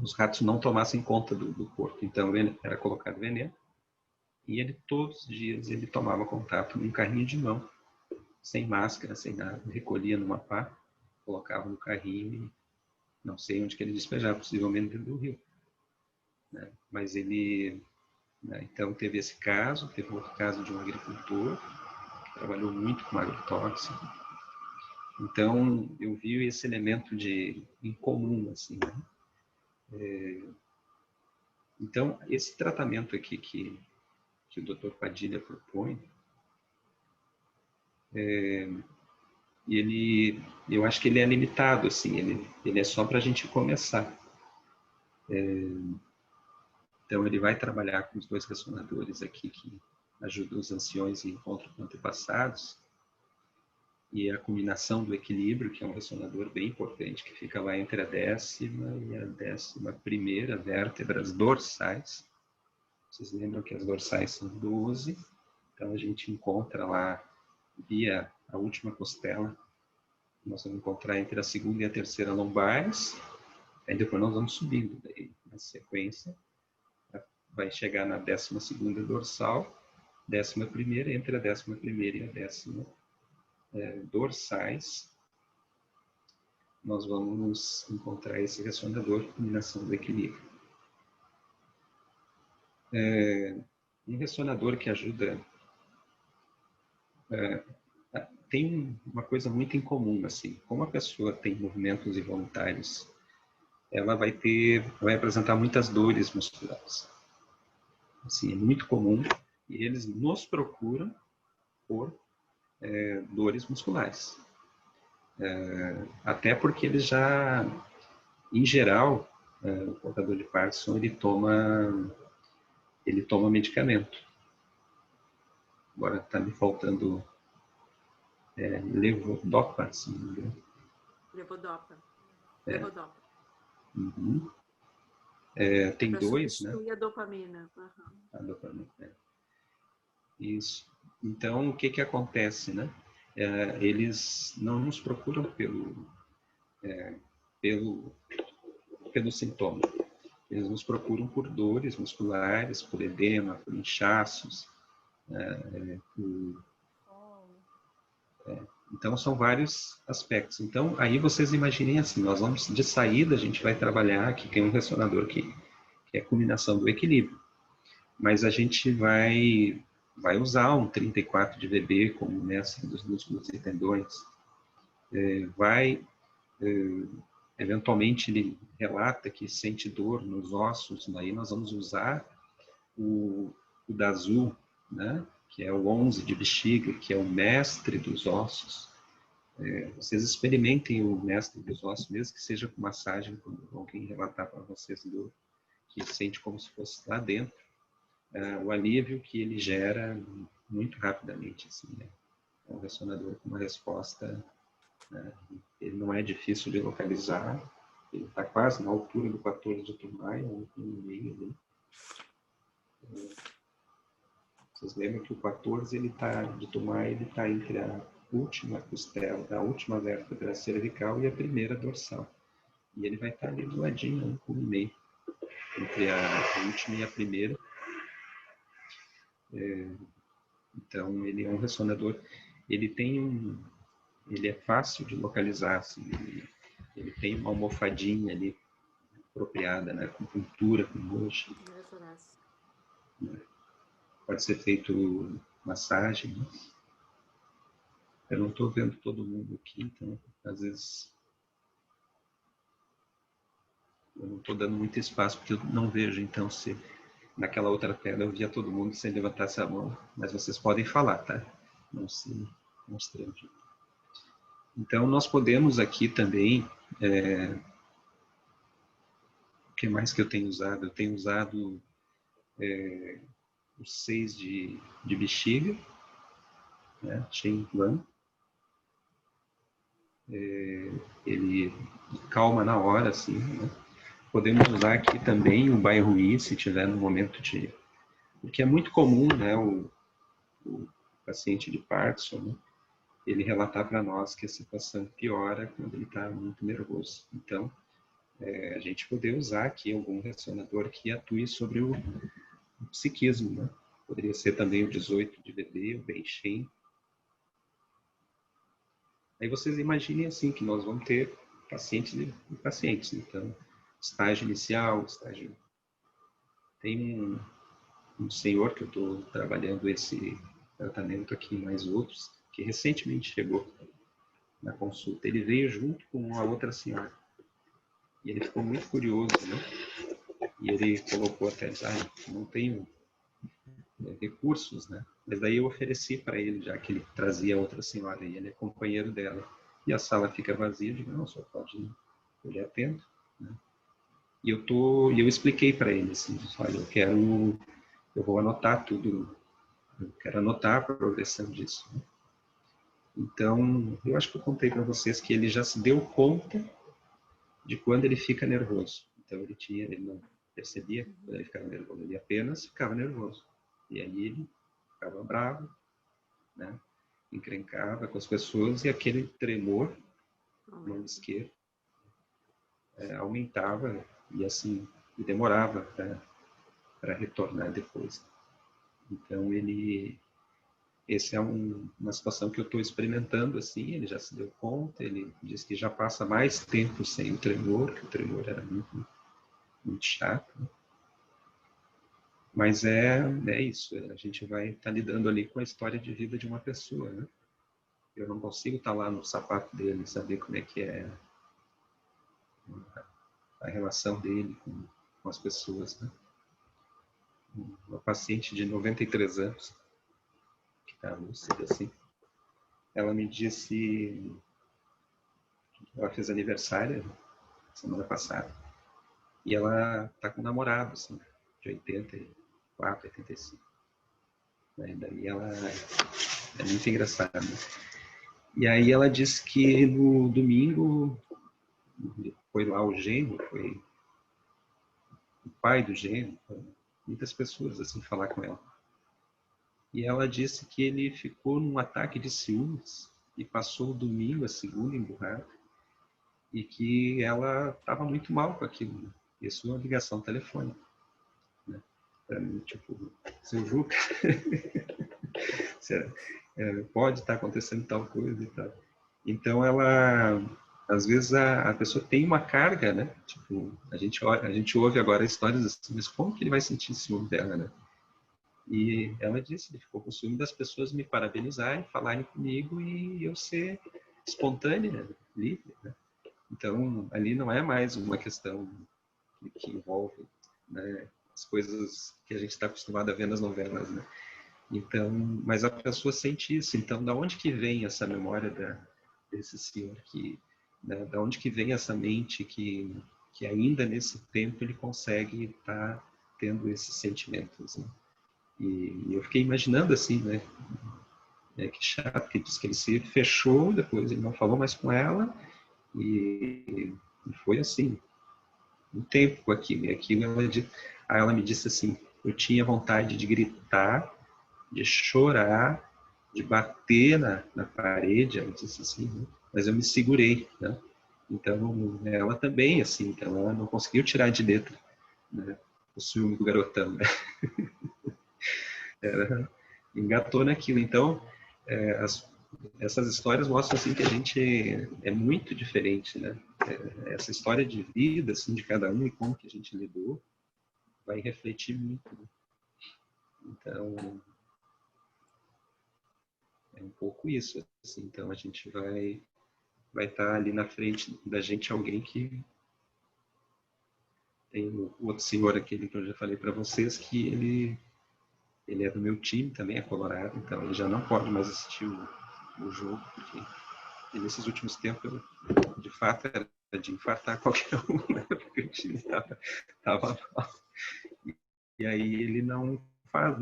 S1: os ratos não tomassem conta do porto. Então, ele era colocado veneno e ele, todos os dias, ele tomava contato num carrinho de mão, sem máscara, sem nada, recolhia numa pá, colocava no carrinho e não sei onde que ele despejava, possivelmente dentro do rio. Né? Mas ele... Né? Então, teve esse caso, teve outro caso de um agricultor, que trabalhou muito com agrotóxico. Então, eu vi esse elemento em comum, assim, né? Então, esse tratamento aqui que o Dr. Padilha propõe, eu acho que ele é limitado, assim, ele é só para a gente começar. Então, ele vai trabalhar com os 2 ressonadores aqui que ajudam os anciões em encontro com antepassados, e a combinação do equilíbrio, que é um ressonador bem importante, que fica lá entre a 10ª e a 11ª vértebras dorsais. Vocês lembram que as dorsais são 12, então a gente encontra lá, via a última costela, nós vamos encontrar entre a 2ª e a 3ª lombares, aí depois nós vamos subindo, daí, na sequência, vai chegar na 12ª dorsal, 11ª, entre a 11ª e a 10ª dorsais, nós vamos encontrar esse ressonador, combinação do equilíbrio. Um ressonador que ajuda... tem uma coisa muito em comum, assim, como a pessoa tem movimentos involuntários, ela vai apresentar muitas dores musculares. Assim, é muito comum, e eles nos procuram por dores musculares. Até porque eles já, em geral, o portador de Parkinson, ele toma medicamento. Agora está me faltando levodopa, se não me engano.
S6: Levodopa.
S1: Uhum. Tem 2, né?
S6: Substituir a dopamina.
S1: A dopamina, Isso. Então, o que que acontece, né? Eles não nos procuram pelo sintoma. Eles nos procuram por dores musculares, por edema, por inchaços. Então, são vários aspectos. Então, aí vocês imaginem assim, nós vamos, de saída, a gente vai trabalhar, aqui tem um ressonador que é a culminação do equilíbrio. Mas a gente vai usar um 34 de VB como mestre dos músculos e tendões. Eventualmente, ele relata que sente dor nos ossos, aí nós vamos usar o da Azul, né? Que é o 11 de bexiga, que é o mestre dos ossos. Vocês experimentem o mestre dos ossos, mesmo que seja com massagem, quando alguém relatar para vocês dor, que sente como se fosse lá dentro, o alívio que ele gera muito rapidamente. Assim, né? É um ressonador com uma resposta, ele não é difícil de localizar, ele está quase na altura do 14 de Tumai, um meio ali. Vocês lembram que o 14 de Tumai, ele está entre a última costela, a última vértebra cervical e a primeira dorsal. E ele vai estar ali do ladinho, 1,5, entre a última e a primeira. Então, ele é um ressonador, ele é fácil de localizar, assim, ele tem uma almofadinha ali apropriada, né, com pintura, com roxa. Pode ser feito massagem, né? Eu não estou vendo todo mundo aqui, então, às vezes, eu não estou dando muito espaço, porque eu não vejo, então, se naquela outra tela eu via todo mundo sem levantar essa mão, mas vocês podem falar, tá? Não se constrangem. Então, nós podemos aqui também, o que mais que eu tenho usado? Eu tenho usado o 6 de bexiga, né? Shen Yuan. Ele calma na hora, assim, né? Podemos usar aqui também o Bai Rui, se tiver no momento de... Porque é muito comum, né, o paciente de Parkinson, né, ele relatar para nós que a situação piora quando ele está muito nervoso. Então, a gente poder usar aqui algum ressonador que atue sobre o psiquismo, né? Poderia ser também o 18 de VB, o Beishen. Aí vocês imaginem assim, que nós vamos ter pacientes e pacientes. Então, estágio inicial, estágio... Tem um senhor que eu estou trabalhando esse tratamento aqui, mais outros, que recentemente chegou na consulta. Ele veio junto com uma outra senhora. E ele ficou muito curioso, né? E ele colocou até, não tenho recursos, né? Mas daí eu ofereci para ele, já que ele trazia outra senhora, e ele é companheiro dela. E a sala fica vazia, eu digo, não, só pode ir, eu lhe atendo, né? E eu expliquei para ele, assim, olha, eu vou anotar tudo, eu quero anotar a progressão disso, né? Então, eu acho que eu contei para vocês que ele já se deu conta de quando ele fica nervoso. Então, ele não percebia quando ele ficava nervoso, ele apenas ficava nervoso. E aí ele ficava bravo, né? Encrencava com as pessoas e aquele tremor na mão esquerda aumentava e assim, demorava para retornar depois. Então, essa é uma situação que eu estou experimentando, assim, ele já se deu conta, ele diz que já passa mais tempo sem o tremor, que o tremor era muito, muito chato. Né? Mas é isso, a gente vai estar lidando ali com a história de vida de uma pessoa, né? Eu não consigo estar lá no sapato dele, saber como é que é a relação dele com as pessoas, né? Uma paciente de 93 anos, que está lúcida, assim, ela me disse, ela fez aniversário semana passada, e ela está com um namorado, assim, de 84, 85. Né? Daí ela é muito engraçada. E aí ela disse que no domingo foi lá o genro, foi o pai do genro, muitas pessoas assim falar com ela. E ela disse que ele ficou num ataque de ciúmes e passou o domingo, a segunda, emburrado, e que ela estava muito mal com aquilo. Né? Isso é uma ligação telefônica. Né? Para mim, tipo, seu Juca, pode estar acontecendo tal coisa e tal. Então, ela, às vezes, a pessoa tem uma carga, né? Tipo, a gente ouve agora histórias assim, mas como que ele vai sentir ciúme dela, né? E ela disse, ele ficou com ciúme das pessoas me parabenizarem, falarem comigo e eu ser espontânea, livre, né? Então, ali não é mais uma questão que envolve, né, as coisas que a gente está acostumado a ver nas novelas, né? Então, mas a pessoa sente isso. Então, da onde que vem essa memória desse senhor que, né, da onde que vem essa mente que ainda nesse tempo ele consegue estar tendo esses sentimentos, né? E eu fiquei imaginando assim, né? Que chato, que diz que ele se fechou, depois ele não falou mais com ela e foi assim, um tempo com aquilo. E aquilo ela me disse assim, eu tinha vontade de gritar, de chorar, de bater na parede, ela disse assim, né? Mas eu me segurei, né? Então, ela também, assim, então ela não conseguiu tirar de letra, né, o ciúme do garotão, né? Ela engatou naquilo. Então, essas histórias mostram assim que a gente é muito diferente, né? Essa história de vida, assim, de cada um e como que a gente lidou, vai refletir muito, né? Então, é um pouco isso, assim. Então, a gente vai estar ali na frente da gente alguém que tem o outro senhor, aquele que eu já falei para vocês, que ele é do meu time também, é colorado, então ele já não pode mais assistir o jogo, porque nesses últimos tempos, de fato, era de infartar qualquer um, né? Porque o time estava mal. E aí ele não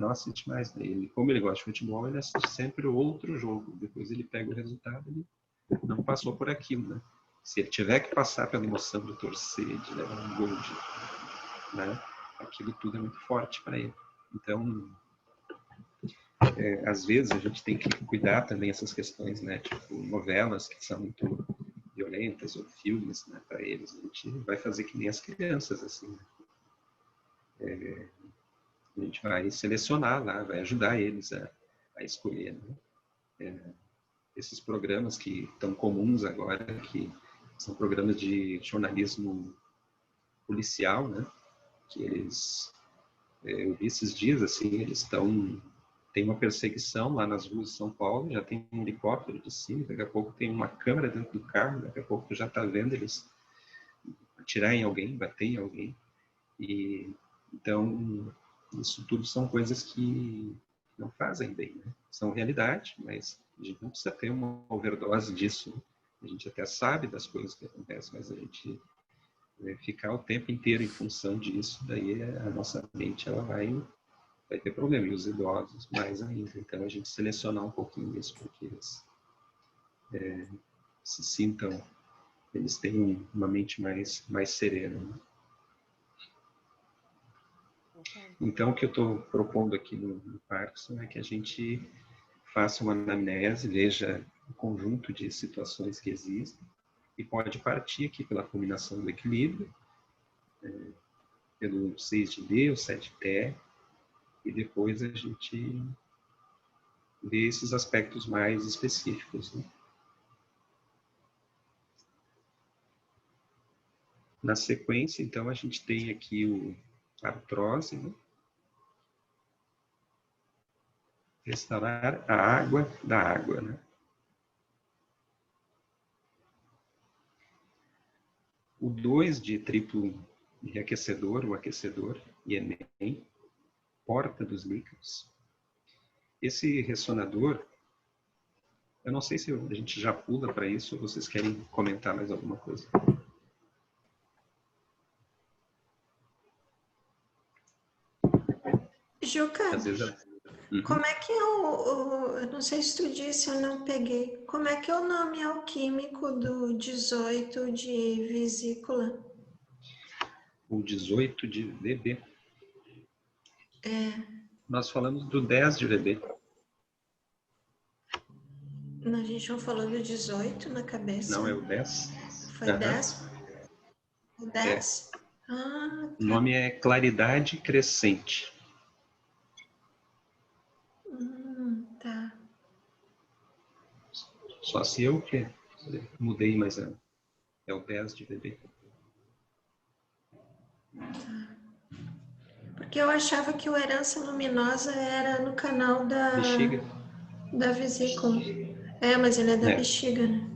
S1: assiste mais. Ele, como ele gosta de futebol, ele assiste sempre outro jogo. Depois ele pega o resultado, ele não passou por aquilo, né? Se ele tiver que passar pela emoção de torcer, de levar um gol, né? Aquilo tudo é muito forte para ele. Então, às vezes a gente tem que cuidar também essas questões, né? Tipo, novelas que são muito violentas ou filmes, né? Para eles, a gente vai fazer que nem as crianças, assim, né? A gente vai selecionar lá, vai ajudar eles a escolher, né? Esses programas que estão comuns agora, que são programas de jornalismo policial, né? Que eles, eu vi esses dias, assim, eles tem uma perseguição lá nas ruas de São Paulo, já tem um helicóptero de cima, daqui a pouco tem uma câmera dentro do carro, daqui a pouco tu já está vendo eles atirar em alguém, bater em alguém. E então, isso tudo são coisas que não fazem bem, né? São realidade, mas a gente não precisa ter uma overdose disso. A gente até sabe das coisas que acontecem, mas a gente ficar o tempo inteiro em função disso, daí a nossa mente ela vai ter problema, e os idosos mais ainda. Então, a gente selecionar um pouquinho isso, porque eles se sintam, eles têm uma mente mais serena, né? Então, o que eu estou propondo aqui no Parkinson é que a gente faça uma anamnese, veja o conjunto de situações que existem e pode partir aqui pela combinação do equilíbrio, pelo 6 de D, o 7 de Té, e depois a gente vê esses aspectos mais específicos, né? Na sequência, então, a gente tem aqui a artrose, né? Restaurar a água da água, né? O 2 de triplo enriquecedor, o aquecedor, IENEM, porta dos líquidos. Esse ressonador, eu não sei se a gente já pula para isso ou vocês querem comentar mais alguma coisa.
S3: Juca,
S1: Às vezes
S3: como é que eu não sei se tu disse, eu não peguei. Como é que é o nome alquímico do 18 de vesícula?
S1: o 18 de VB.
S3: É,
S1: Nós falamos do 10 de VB.
S3: A gente não falou do 18 na cabeça?
S1: Não, é o 10.
S3: Foi 10? O 10? Ah,
S1: O nome é Claridade Crescente.
S3: tá.
S1: Só se eu que mudei, mas é o 10 de bebê.
S3: Porque eu achava que o Herança Luminosa era no canal
S1: Bexiga.
S3: da vesícula. É, mas ele é da
S1: É.
S3: bexiga, né?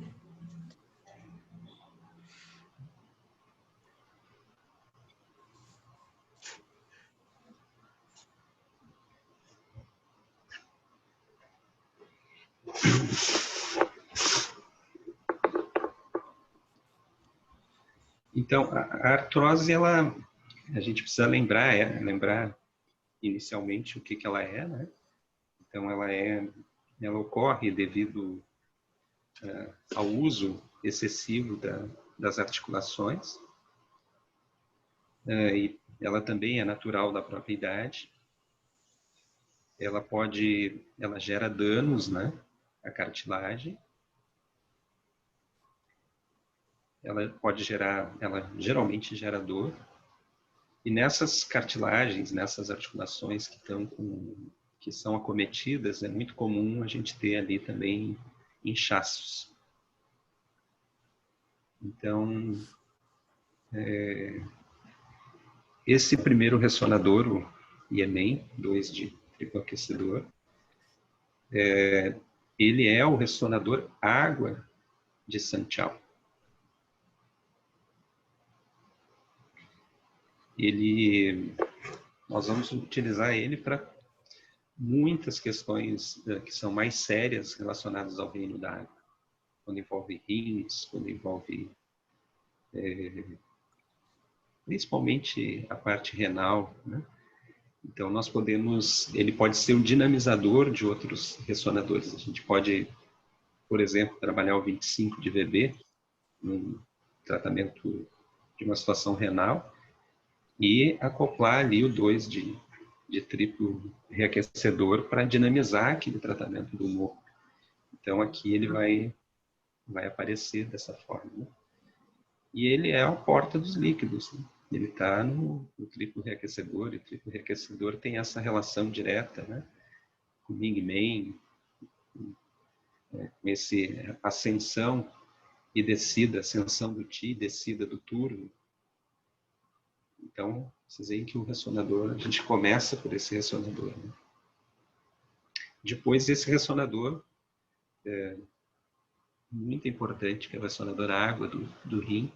S1: Então, a artrose, a gente precisa lembrar inicialmente o que ela é, né? Então, ela ocorre devido ao uso excessivo das articulações, e ela também é natural da própria idade. Ela gera danos, né, à cartilagem. Ela geralmente gera dor. E nessas cartilagens, nessas articulações que são acometidas, é muito comum a gente ter ali também inchaços. Então, esse primeiro ressonador, o IEMEM 2 de triplo aquecedor, ele é o ressonador água de Santiago. Nós vamos utilizar ele para muitas questões que são mais sérias relacionadas ao reino da água. Quando envolve rins, quando envolve principalmente a parte renal, né? Então ele pode ser um dinamizador de outros ressonadores. A gente pode, por exemplo, trabalhar o 25 de VB num tratamento de uma situação renal e acoplar ali o 2 de triplo reaquecedor para dinamizar aquele tratamento do humor. Então aqui ele vai aparecer dessa forma, né? E ele é a porta dos líquidos, né? Ele está no triplo reaquecedor, e o triplo reaquecedor tem essa relação direta, né, com o Ming-Men, com esse ascensão e descida, ascensão do Ti, descida do turno. Então, vocês veem que o ressonador, a gente começa por esse ressonador, né? Depois esse ressonador muito importante, que é o ressonador água do rim,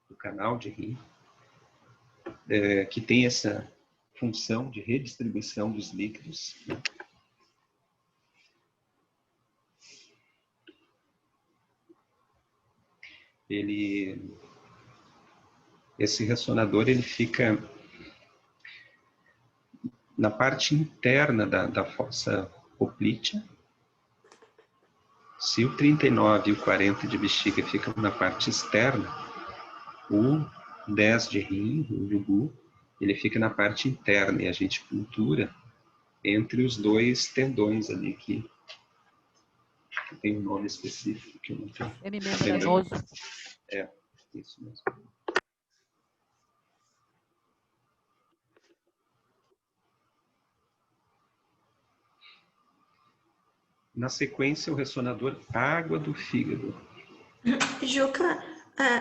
S1: do canal de rim, que tem essa função de redistribuição dos líquidos, né? Esse ressonador ele fica na parte interna da fossa poplítea. Se o 39 e o 40 de bexiga ficam na parte externa, o 10 de rim, o jugu, ele fica na parte interna e a gente puntura entre os dois tendões ali que tem um nome específico que eu não tenho.
S2: Hemimembranoso.
S1: É, isso mesmo. Na sequência, o ressonador água do fígado.
S3: Juca,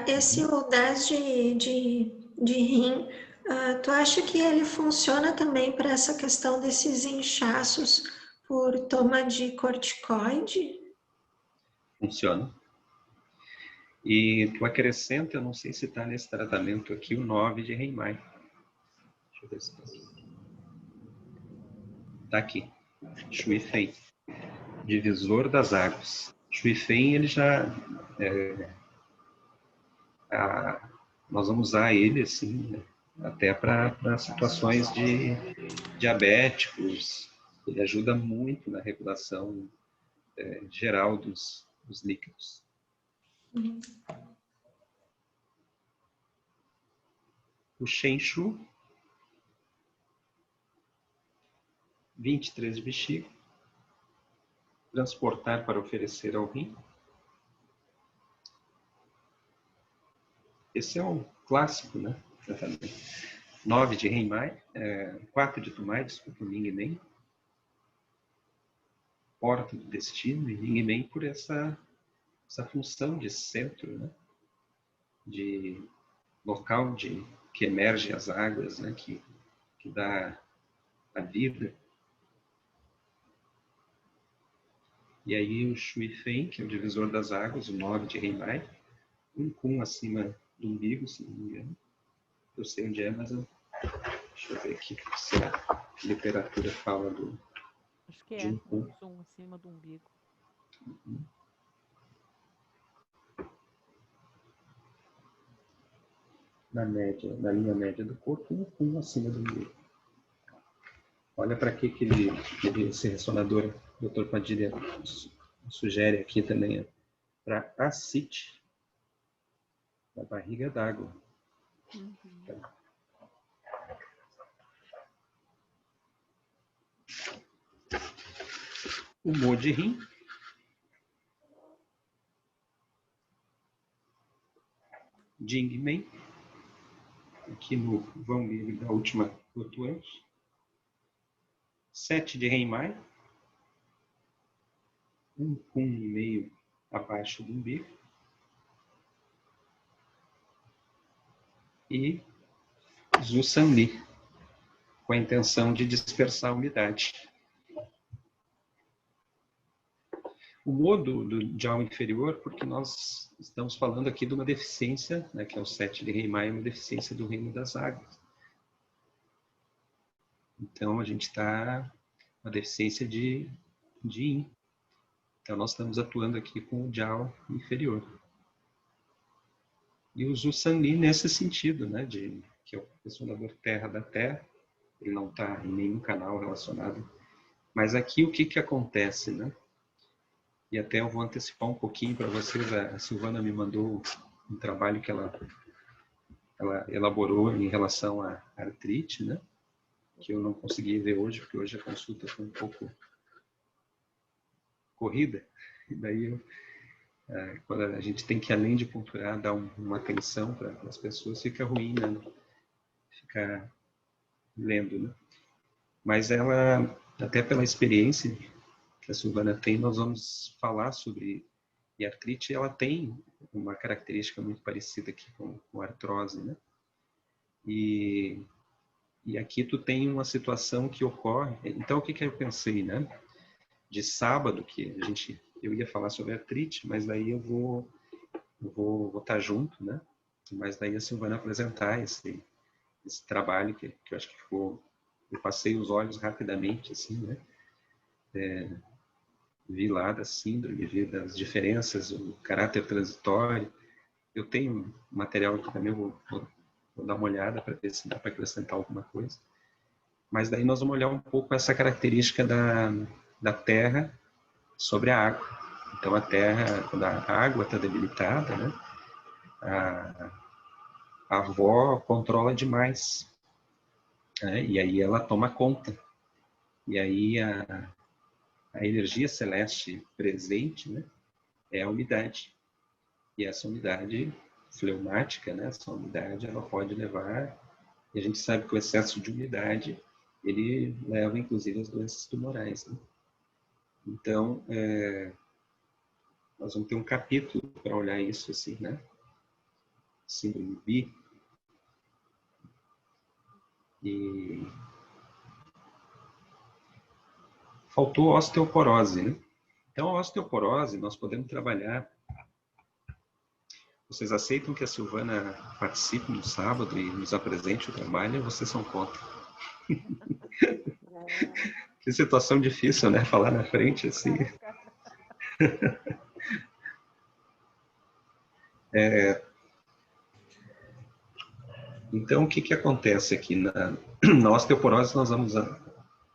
S3: esse o 10 de rim, tu acha que ele funciona também para essa questão desses inchaços por toma de corticoide?
S1: Funciona. E tu acrescenta, eu não sei se está nesse tratamento aqui, o 9 de Reimai. Deixa eu ver se está aqui. Está aqui. Shui Feng. Divisor das águas. Shui Feng, ele já... nós vamos usar ele, assim, né, até para situações de diabéticos. Ele ajuda muito na regulação geral dos líquidos. O Shen Shu, 23 de bexiga. transportar para oferecer ao rim. Esse é um clássico, né? 9 de Rei-Mai, 4 de Tumai, desculpa, Ming-Men. Porta do destino, e Ming-Men por essa função de centro, né? De local que emerge as águas, né? Que dá a vida. E aí o Shui Fen, que é o divisor das águas, o 9 de Rei-Mai, um Kun acima do umbigo, se não me engano. Eu sei onde é, mas deixa eu ver aqui se a literatura fala
S2: Acho que
S1: de
S2: é
S1: um Kun.
S2: um acima do umbigo.
S1: Na linha média do corpo, um Kun acima do umbigo. Olha para que esse ressonador, o Dr. Padilha sugere aqui também, para a CIT, da barriga d'água. O Mo de Rim, Jing-Men, aqui no vão livre da última flutuante. 7 de Rei-Mai, um Kun e meio abaixo do umbigo. E Zhu Sanli, com a intenção de dispersar a umidade. O Mo do Jiao inferior, porque nós estamos falando aqui de uma deficiência, né, que é o 7 de Rei-Mai, uma deficiência do reino das águas. Então, a gente está uma deficiência de Yin. Então, nós estamos atuando aqui com o Jiao inferior. E o Zhu Sanli nesse sentido, né, que é o ressonador terra da terra. Ele não está em nenhum canal relacionado. Mas aqui o que acontece, né? E até eu vou antecipar um pouquinho para vocês. A Silvana me mandou um trabalho que ela elaborou em relação à artrite, né? Que eu não consegui ver hoje, porque hoje a consulta foi um pouco corrida. E daí, quando a gente tem que, além de ponturar, dar uma atenção para as pessoas, fica ruim, né? Ficar lendo, né? Mas ela, até pela experiência que a Silvana tem, nós vamos falar sobre... E a artrite, ela tem uma característica muito parecida aqui com a artrose, né? E aqui tu tem uma situação que ocorre... Então, o que eu pensei, né? De sábado, que eu ia falar sobre artrite, mas daí eu vou estar junto, né? Mas daí a Silvana apresentar esse trabalho que eu acho que ficou... Eu passei os olhos rapidamente, assim, né? Vi lá da síndrome, vi das diferenças, o caráter transitório. Eu tenho material aqui também, vou dar uma olhada para ver se dá para acrescentar alguma coisa. Mas daí nós vamos olhar um pouco essa característica da terra sobre a água. Então a terra, quando a água está debilitada, né, a avó controla demais, né, e aí ela toma conta. E aí a energia celeste presente, né, é a umidade. E essa umidade fleumática, né, essa umidade, ela pode levar... E a gente sabe que o excesso de umidade, ele leva, inclusive, às doenças tumorais, né? Então, nós vamos ter um capítulo para olhar isso, assim, né? Síndrome Bi. E faltou osteoporose, né? Então, a osteoporose, nós podemos trabalhar... Vocês aceitam que a Silvana participe no sábado e nos apresente o trabalho, ou vocês são contra? Que situação difícil, né? Falar na frente, assim. Então, o que acontece aqui? Na osteoporose, nós vamos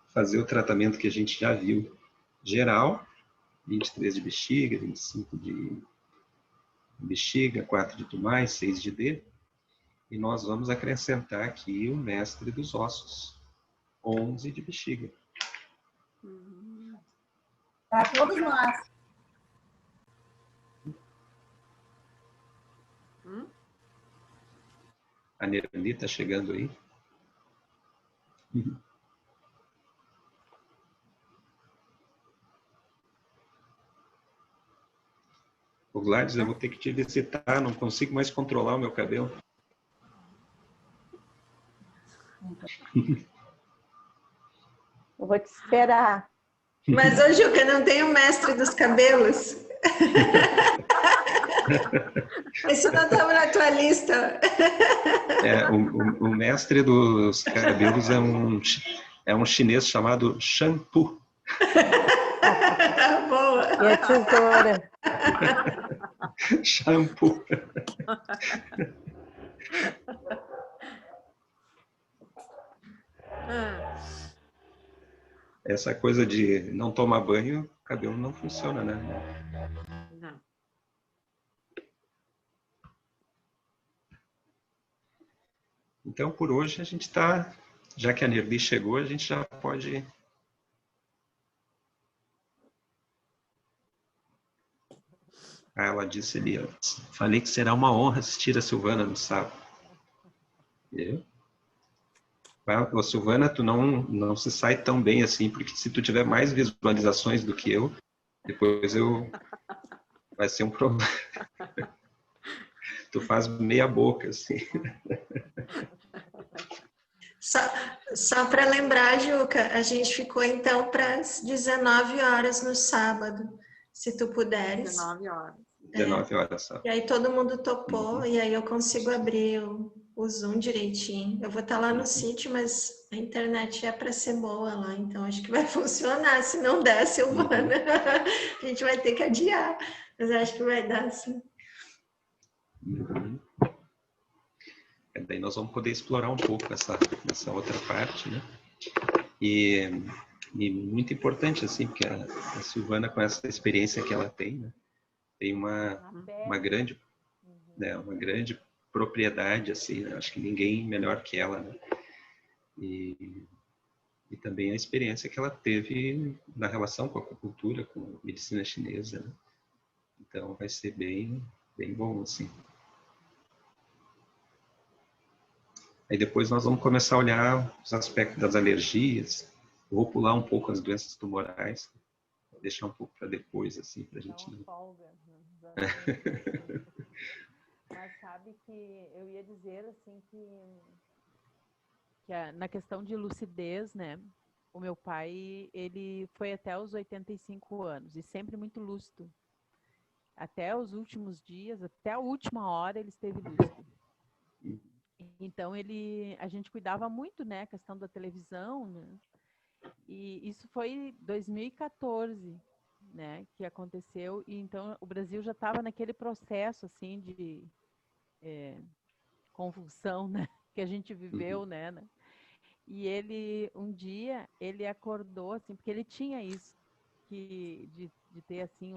S1: fazer o tratamento que a gente já viu, geral, 23 de bexiga, 25 de bexiga, 4 de Tumai, 6 de D, e nós vamos acrescentar aqui o mestre dos ossos, 11 de bexiga.
S6: Para todos nós.
S1: A Nerli está chegando aí. O Gladys, eu vou ter que te visitar, não consigo mais controlar o meu cabelo.
S2: Eu vou te esperar.
S3: Mas, ô Juca, não tem o mestre dos cabelos? Isso não estava na tua lista.
S1: O mestre dos cabelos é um chinês chamado Shampoo.
S3: Boa.
S2: E a tesoura?
S1: Shampoo. Essa coisa de não tomar banho, o cabelo não funciona, né?
S7: Não.
S1: Então, por hoje, a gente está... Já que a Nerli chegou, a gente já pode... Ela disse ali, falei que será uma honra assistir a Silvana no sábado. Eu? Ô, Silvana, tu não se sai tão bem assim, porque se tu tiver mais visualizações do que eu, depois vai ser um problema. Tu faz meia boca, assim.
S3: Só para lembrar, Juca, a gente ficou então para as 19 horas no sábado, se tu puderes.
S7: 19 horas.
S1: 19 horas só.
S3: E aí todo mundo topou, e aí eu consigo abrir o Zoom direitinho. Eu vou estar lá no sítio, mas a internet é para ser boa lá, então acho que vai funcionar. Se não der, Silvana, a gente vai ter que adiar, mas acho que vai dar sim.
S1: Daí nós vamos poder explorar um pouco essa outra parte, né? E muito importante, assim, porque a Silvana, com essa experiência que ela tem, né? Tem uma grande propriedade, assim, né? Acho que ninguém melhor que ela, né? E também a experiência que ela teve na relação com a acupuntura, com a medicina chinesa, né? Então vai ser bem bom, assim. Aí depois nós vamos começar a olhar os aspectos das alergias. Vou pular um pouco as doenças tumorais, deixar um pouco para depois, assim, para a gente não...
S2: Folga, né? Mas sabe que eu ia dizer assim que na questão de lucidez, né? O meu pai, ele foi até os 85 anos e sempre muito lúcido. Até os últimos dias, até a última hora ele esteve lúcido. Então a gente cuidava muito, né, a questão da televisão, né? E isso foi 2014, né, que aconteceu. E então o Brasil já estava naquele processo assim de convulsão, né, que a gente viveu, né? E ele um dia ele acordou assim, porque ele tinha isso de ter assim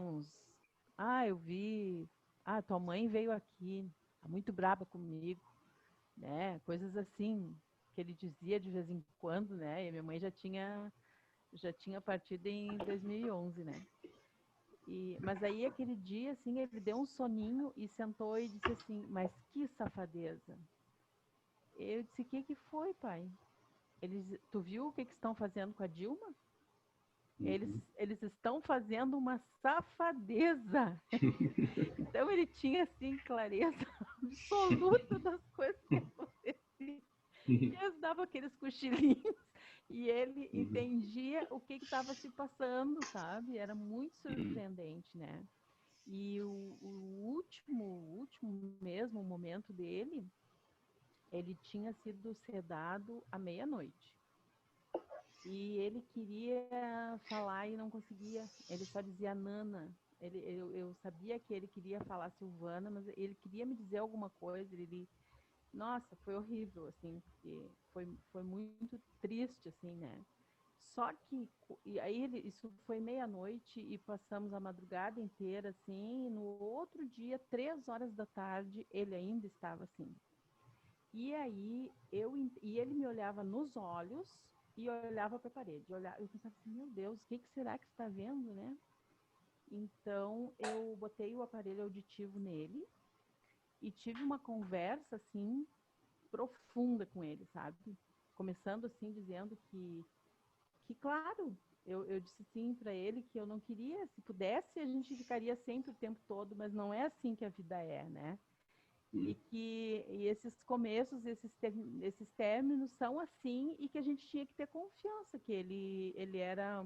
S2: eu vi, tua mãe veio aqui, tá muito braba comigo, né? Coisas assim que ele dizia de vez em quando, né? E minha mãe já tinha partido em 2011, né? Mas aí aquele dia assim ele deu um soninho e sentou e disse assim: "Mas que safadeza!" Eu disse: "Que foi, pai?" Tu viu o que estão fazendo com a Dilma? Eles estão fazendo uma safadeza. Então ele tinha assim clareza absoluta das coisas que aconteciam. E eu dava aqueles cochilinhos e ele entendia o que estava se passando, sabe? Era muito surpreendente, né? E o último mesmo momento dele, ele tinha sido sedado à meia-noite. E ele queria falar e não conseguia. Ele só dizia Nana. Eu sabia que ele queria falar Silvana, mas ele queria me dizer alguma coisa. Nossa, foi horrível, assim, porque foi muito triste, assim, né? Só que, e aí isso foi meia-noite e passamos a madrugada inteira, assim, e no outro dia, 3 horas da tarde, ele ainda estava assim. E aí, e ele me olhava nos olhos e olhava para a parede. Eu pensava assim, meu Deus, o que será que está vendo, né? Então, eu botei o aparelho auditivo nele e tive uma conversa, assim, profunda com ele, sabe? Começando, assim, dizendo que claro, eu disse sim para ele que eu não queria, se pudesse, a gente ficaria sempre o tempo todo, mas não é assim que a vida é, né? E esses começos, esses términos são assim, e que a gente tinha que ter confiança, que ele era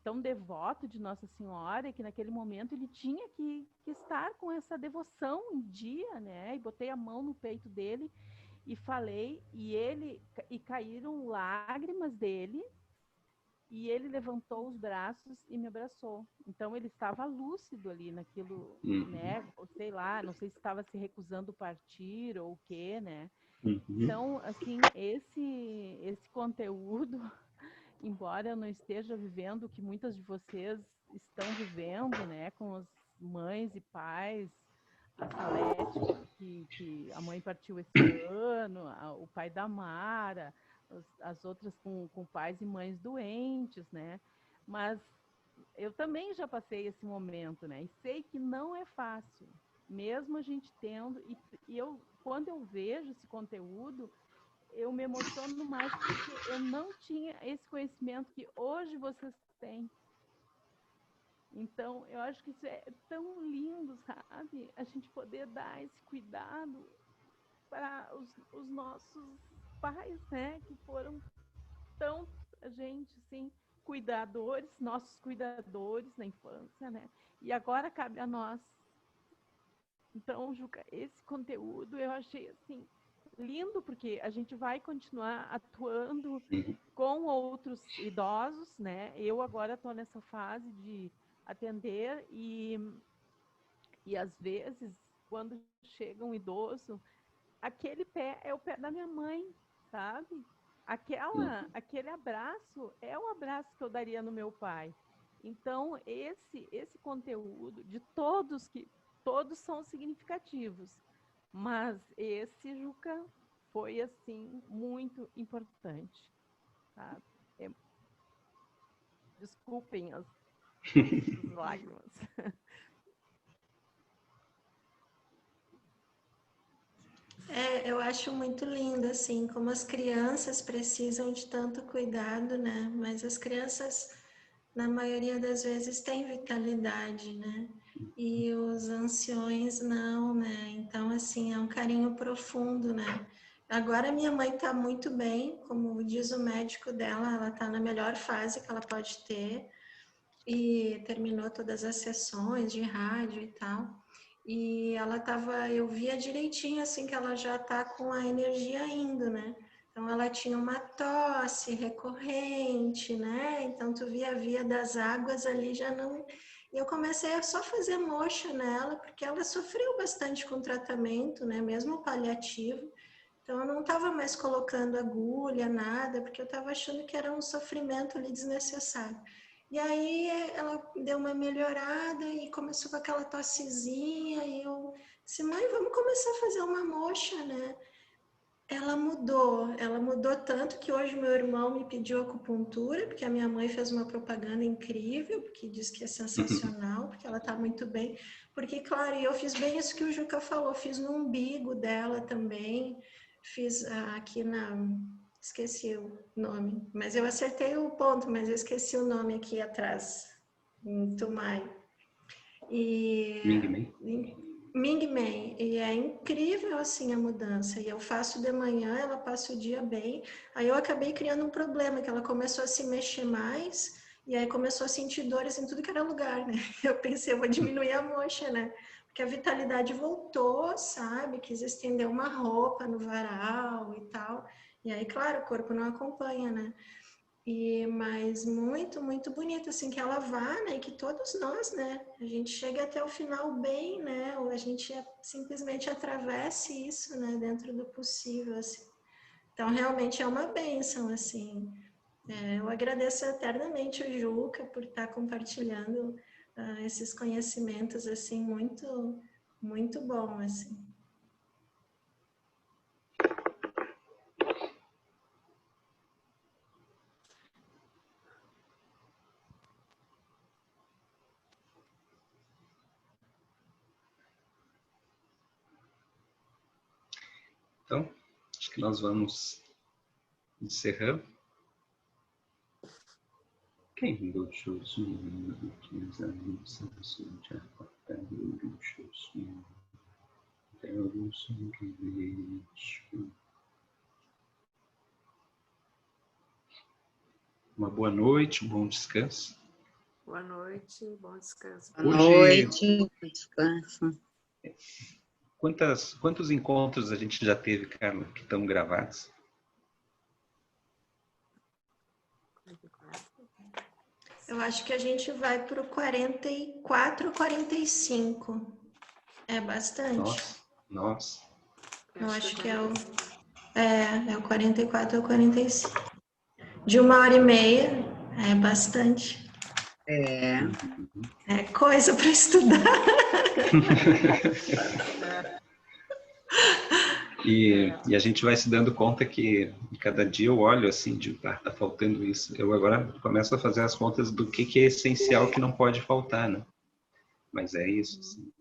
S2: tão devoto de Nossa Senhora, que naquele momento ele tinha que estar com essa devoção em dia, né? E botei a mão no peito dele e falei, e caíram lágrimas dele, e ele levantou os braços e me abraçou. Então ele estava lúcido ali naquilo, né? Ou sei lá, não sei se estava se recusando partir ou o quê, né? Então, assim, esse conteúdo, embora eu não esteja vivendo o que muitas de vocês estão vivendo, né? Com as mães e pais, a Salete, que a mãe partiu esse ano, o pai da Mara, as outras com pais e mães doentes, né? Mas eu também já passei esse momento, né? E sei que não é fácil, mesmo a gente tendo. E eu, quando eu vejo esse conteúdo, eu me emociono mais porque eu não tinha esse conhecimento que hoje vocês têm. Então, eu acho que isso é tão lindo, sabe? A gente poder dar esse cuidado para os nossos pais, né? Que foram tão, a gente, assim, cuidadores, nossos cuidadores na infância, né? E agora cabe a nós. Então, Juca, esse conteúdo eu achei, assim, lindo, porque a gente vai continuar atuando com outros idosos, né? Eu agora estou nessa fase de atender e às vezes, quando chega um idoso, aquele pé é o pé da minha mãe, sabe? Aquele abraço é o abraço que eu daria no meu pai. Então, esse conteúdo de todos são significativos, mas esse, Juca, foi, assim, muito importante, sabe? Desculpem as lágrimas.
S3: Eu acho muito lindo, assim, como as crianças precisam de tanto cuidado, né? Mas as crianças, na maioria das vezes, têm vitalidade, né? E os anciões não, né? Então, assim, é um carinho profundo, né? Agora minha mãe está muito bem, como diz o médico dela, ela está na melhor fase que ela pode ter e terminou todas as sessões de rádio e tal. E ela tava, eu via direitinho assim que ela já tá com a energia indo, né? Então ela tinha uma tosse recorrente, né? Então tu via a via das águas ali já não. E eu comecei a só fazer moxa nela, porque ela sofreu bastante com o tratamento, né? Mesmo paliativo. Então eu não estava mais colocando agulha, nada, porque eu estava achando que era um sofrimento ali desnecessário. E aí ela deu uma melhorada e começou com aquela tossezinha e eu disse, mãe, vamos começar a fazer uma moxa, né? Ela mudou tanto que hoje meu irmão me pediu acupuntura, porque a minha mãe fez uma propaganda incrível, porque diz que é sensacional, porque ela tá muito bem. Porque, claro, eu fiz bem isso que o Juca falou, fiz no umbigo dela também, fiz aqui esqueci o nome, mas eu acertei o ponto, mas eu esqueci o nome aqui atrás, em Tumai. Ming Men, e é incrível assim a mudança, e eu faço de manhã, ela passa o dia bem, aí eu acabei criando um problema, que ela começou a se mexer mais, e aí começou a sentir dores em tudo que era lugar, né? Eu pensei, eu vou diminuir a moxa, né? Porque a vitalidade voltou, sabe? Quis estender uma roupa no varal e tal, e aí, claro, o corpo não acompanha, né? Mas muito, muito bonito, assim, que ela vá, né, e que todos nós, né, a gente chegue até o final bem, né, ou a gente simplesmente atravesse isso, né, dentro do possível, assim. Então, realmente é uma bênção, assim. Eu agradeço eternamente o Juca por estar compartilhando esses conhecimentos, assim, muito, muito bom, assim.
S1: Então, acho que nós vamos encerrando. Quem deixou os minutos anos já cortando os tem algum som que deixo. Uma boa noite, um bom descanso.
S6: Boa noite, bom descanso.
S7: Boa noite, bom descanso.
S1: Quantos encontros a gente já teve, Carla, que estão gravados?
S3: Eu acho que a gente vai para o 44, 45. É bastante.
S1: Nossa.
S3: Eu acho que é o 44 ou 45. De 1h30 é bastante.
S7: É.
S3: É coisa para estudar.
S1: E a gente vai se dando conta que cada dia eu olho assim, tá faltando isso. Eu agora começo a fazer as contas do que é essencial que não pode faltar, né? Mas é isso, assim.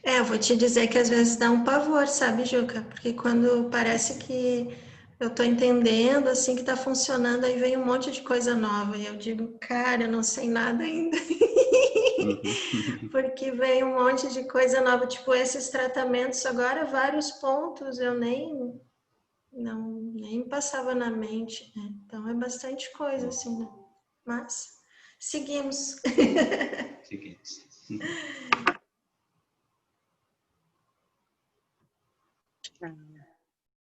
S3: Eu vou te dizer que às vezes dá um pavor, sabe, Juca? Porque quando parece que eu tô entendendo, assim, que tá funcionando, aí vem um monte de coisa nova. E eu digo, cara, eu não sei nada ainda. Porque vem um monte de coisa nova, tipo esses tratamentos, agora vários pontos eu nem passava na mente, né? Então é bastante coisa, assim, né? Mas seguimos.
S1: Seguinte.
S7: Tá.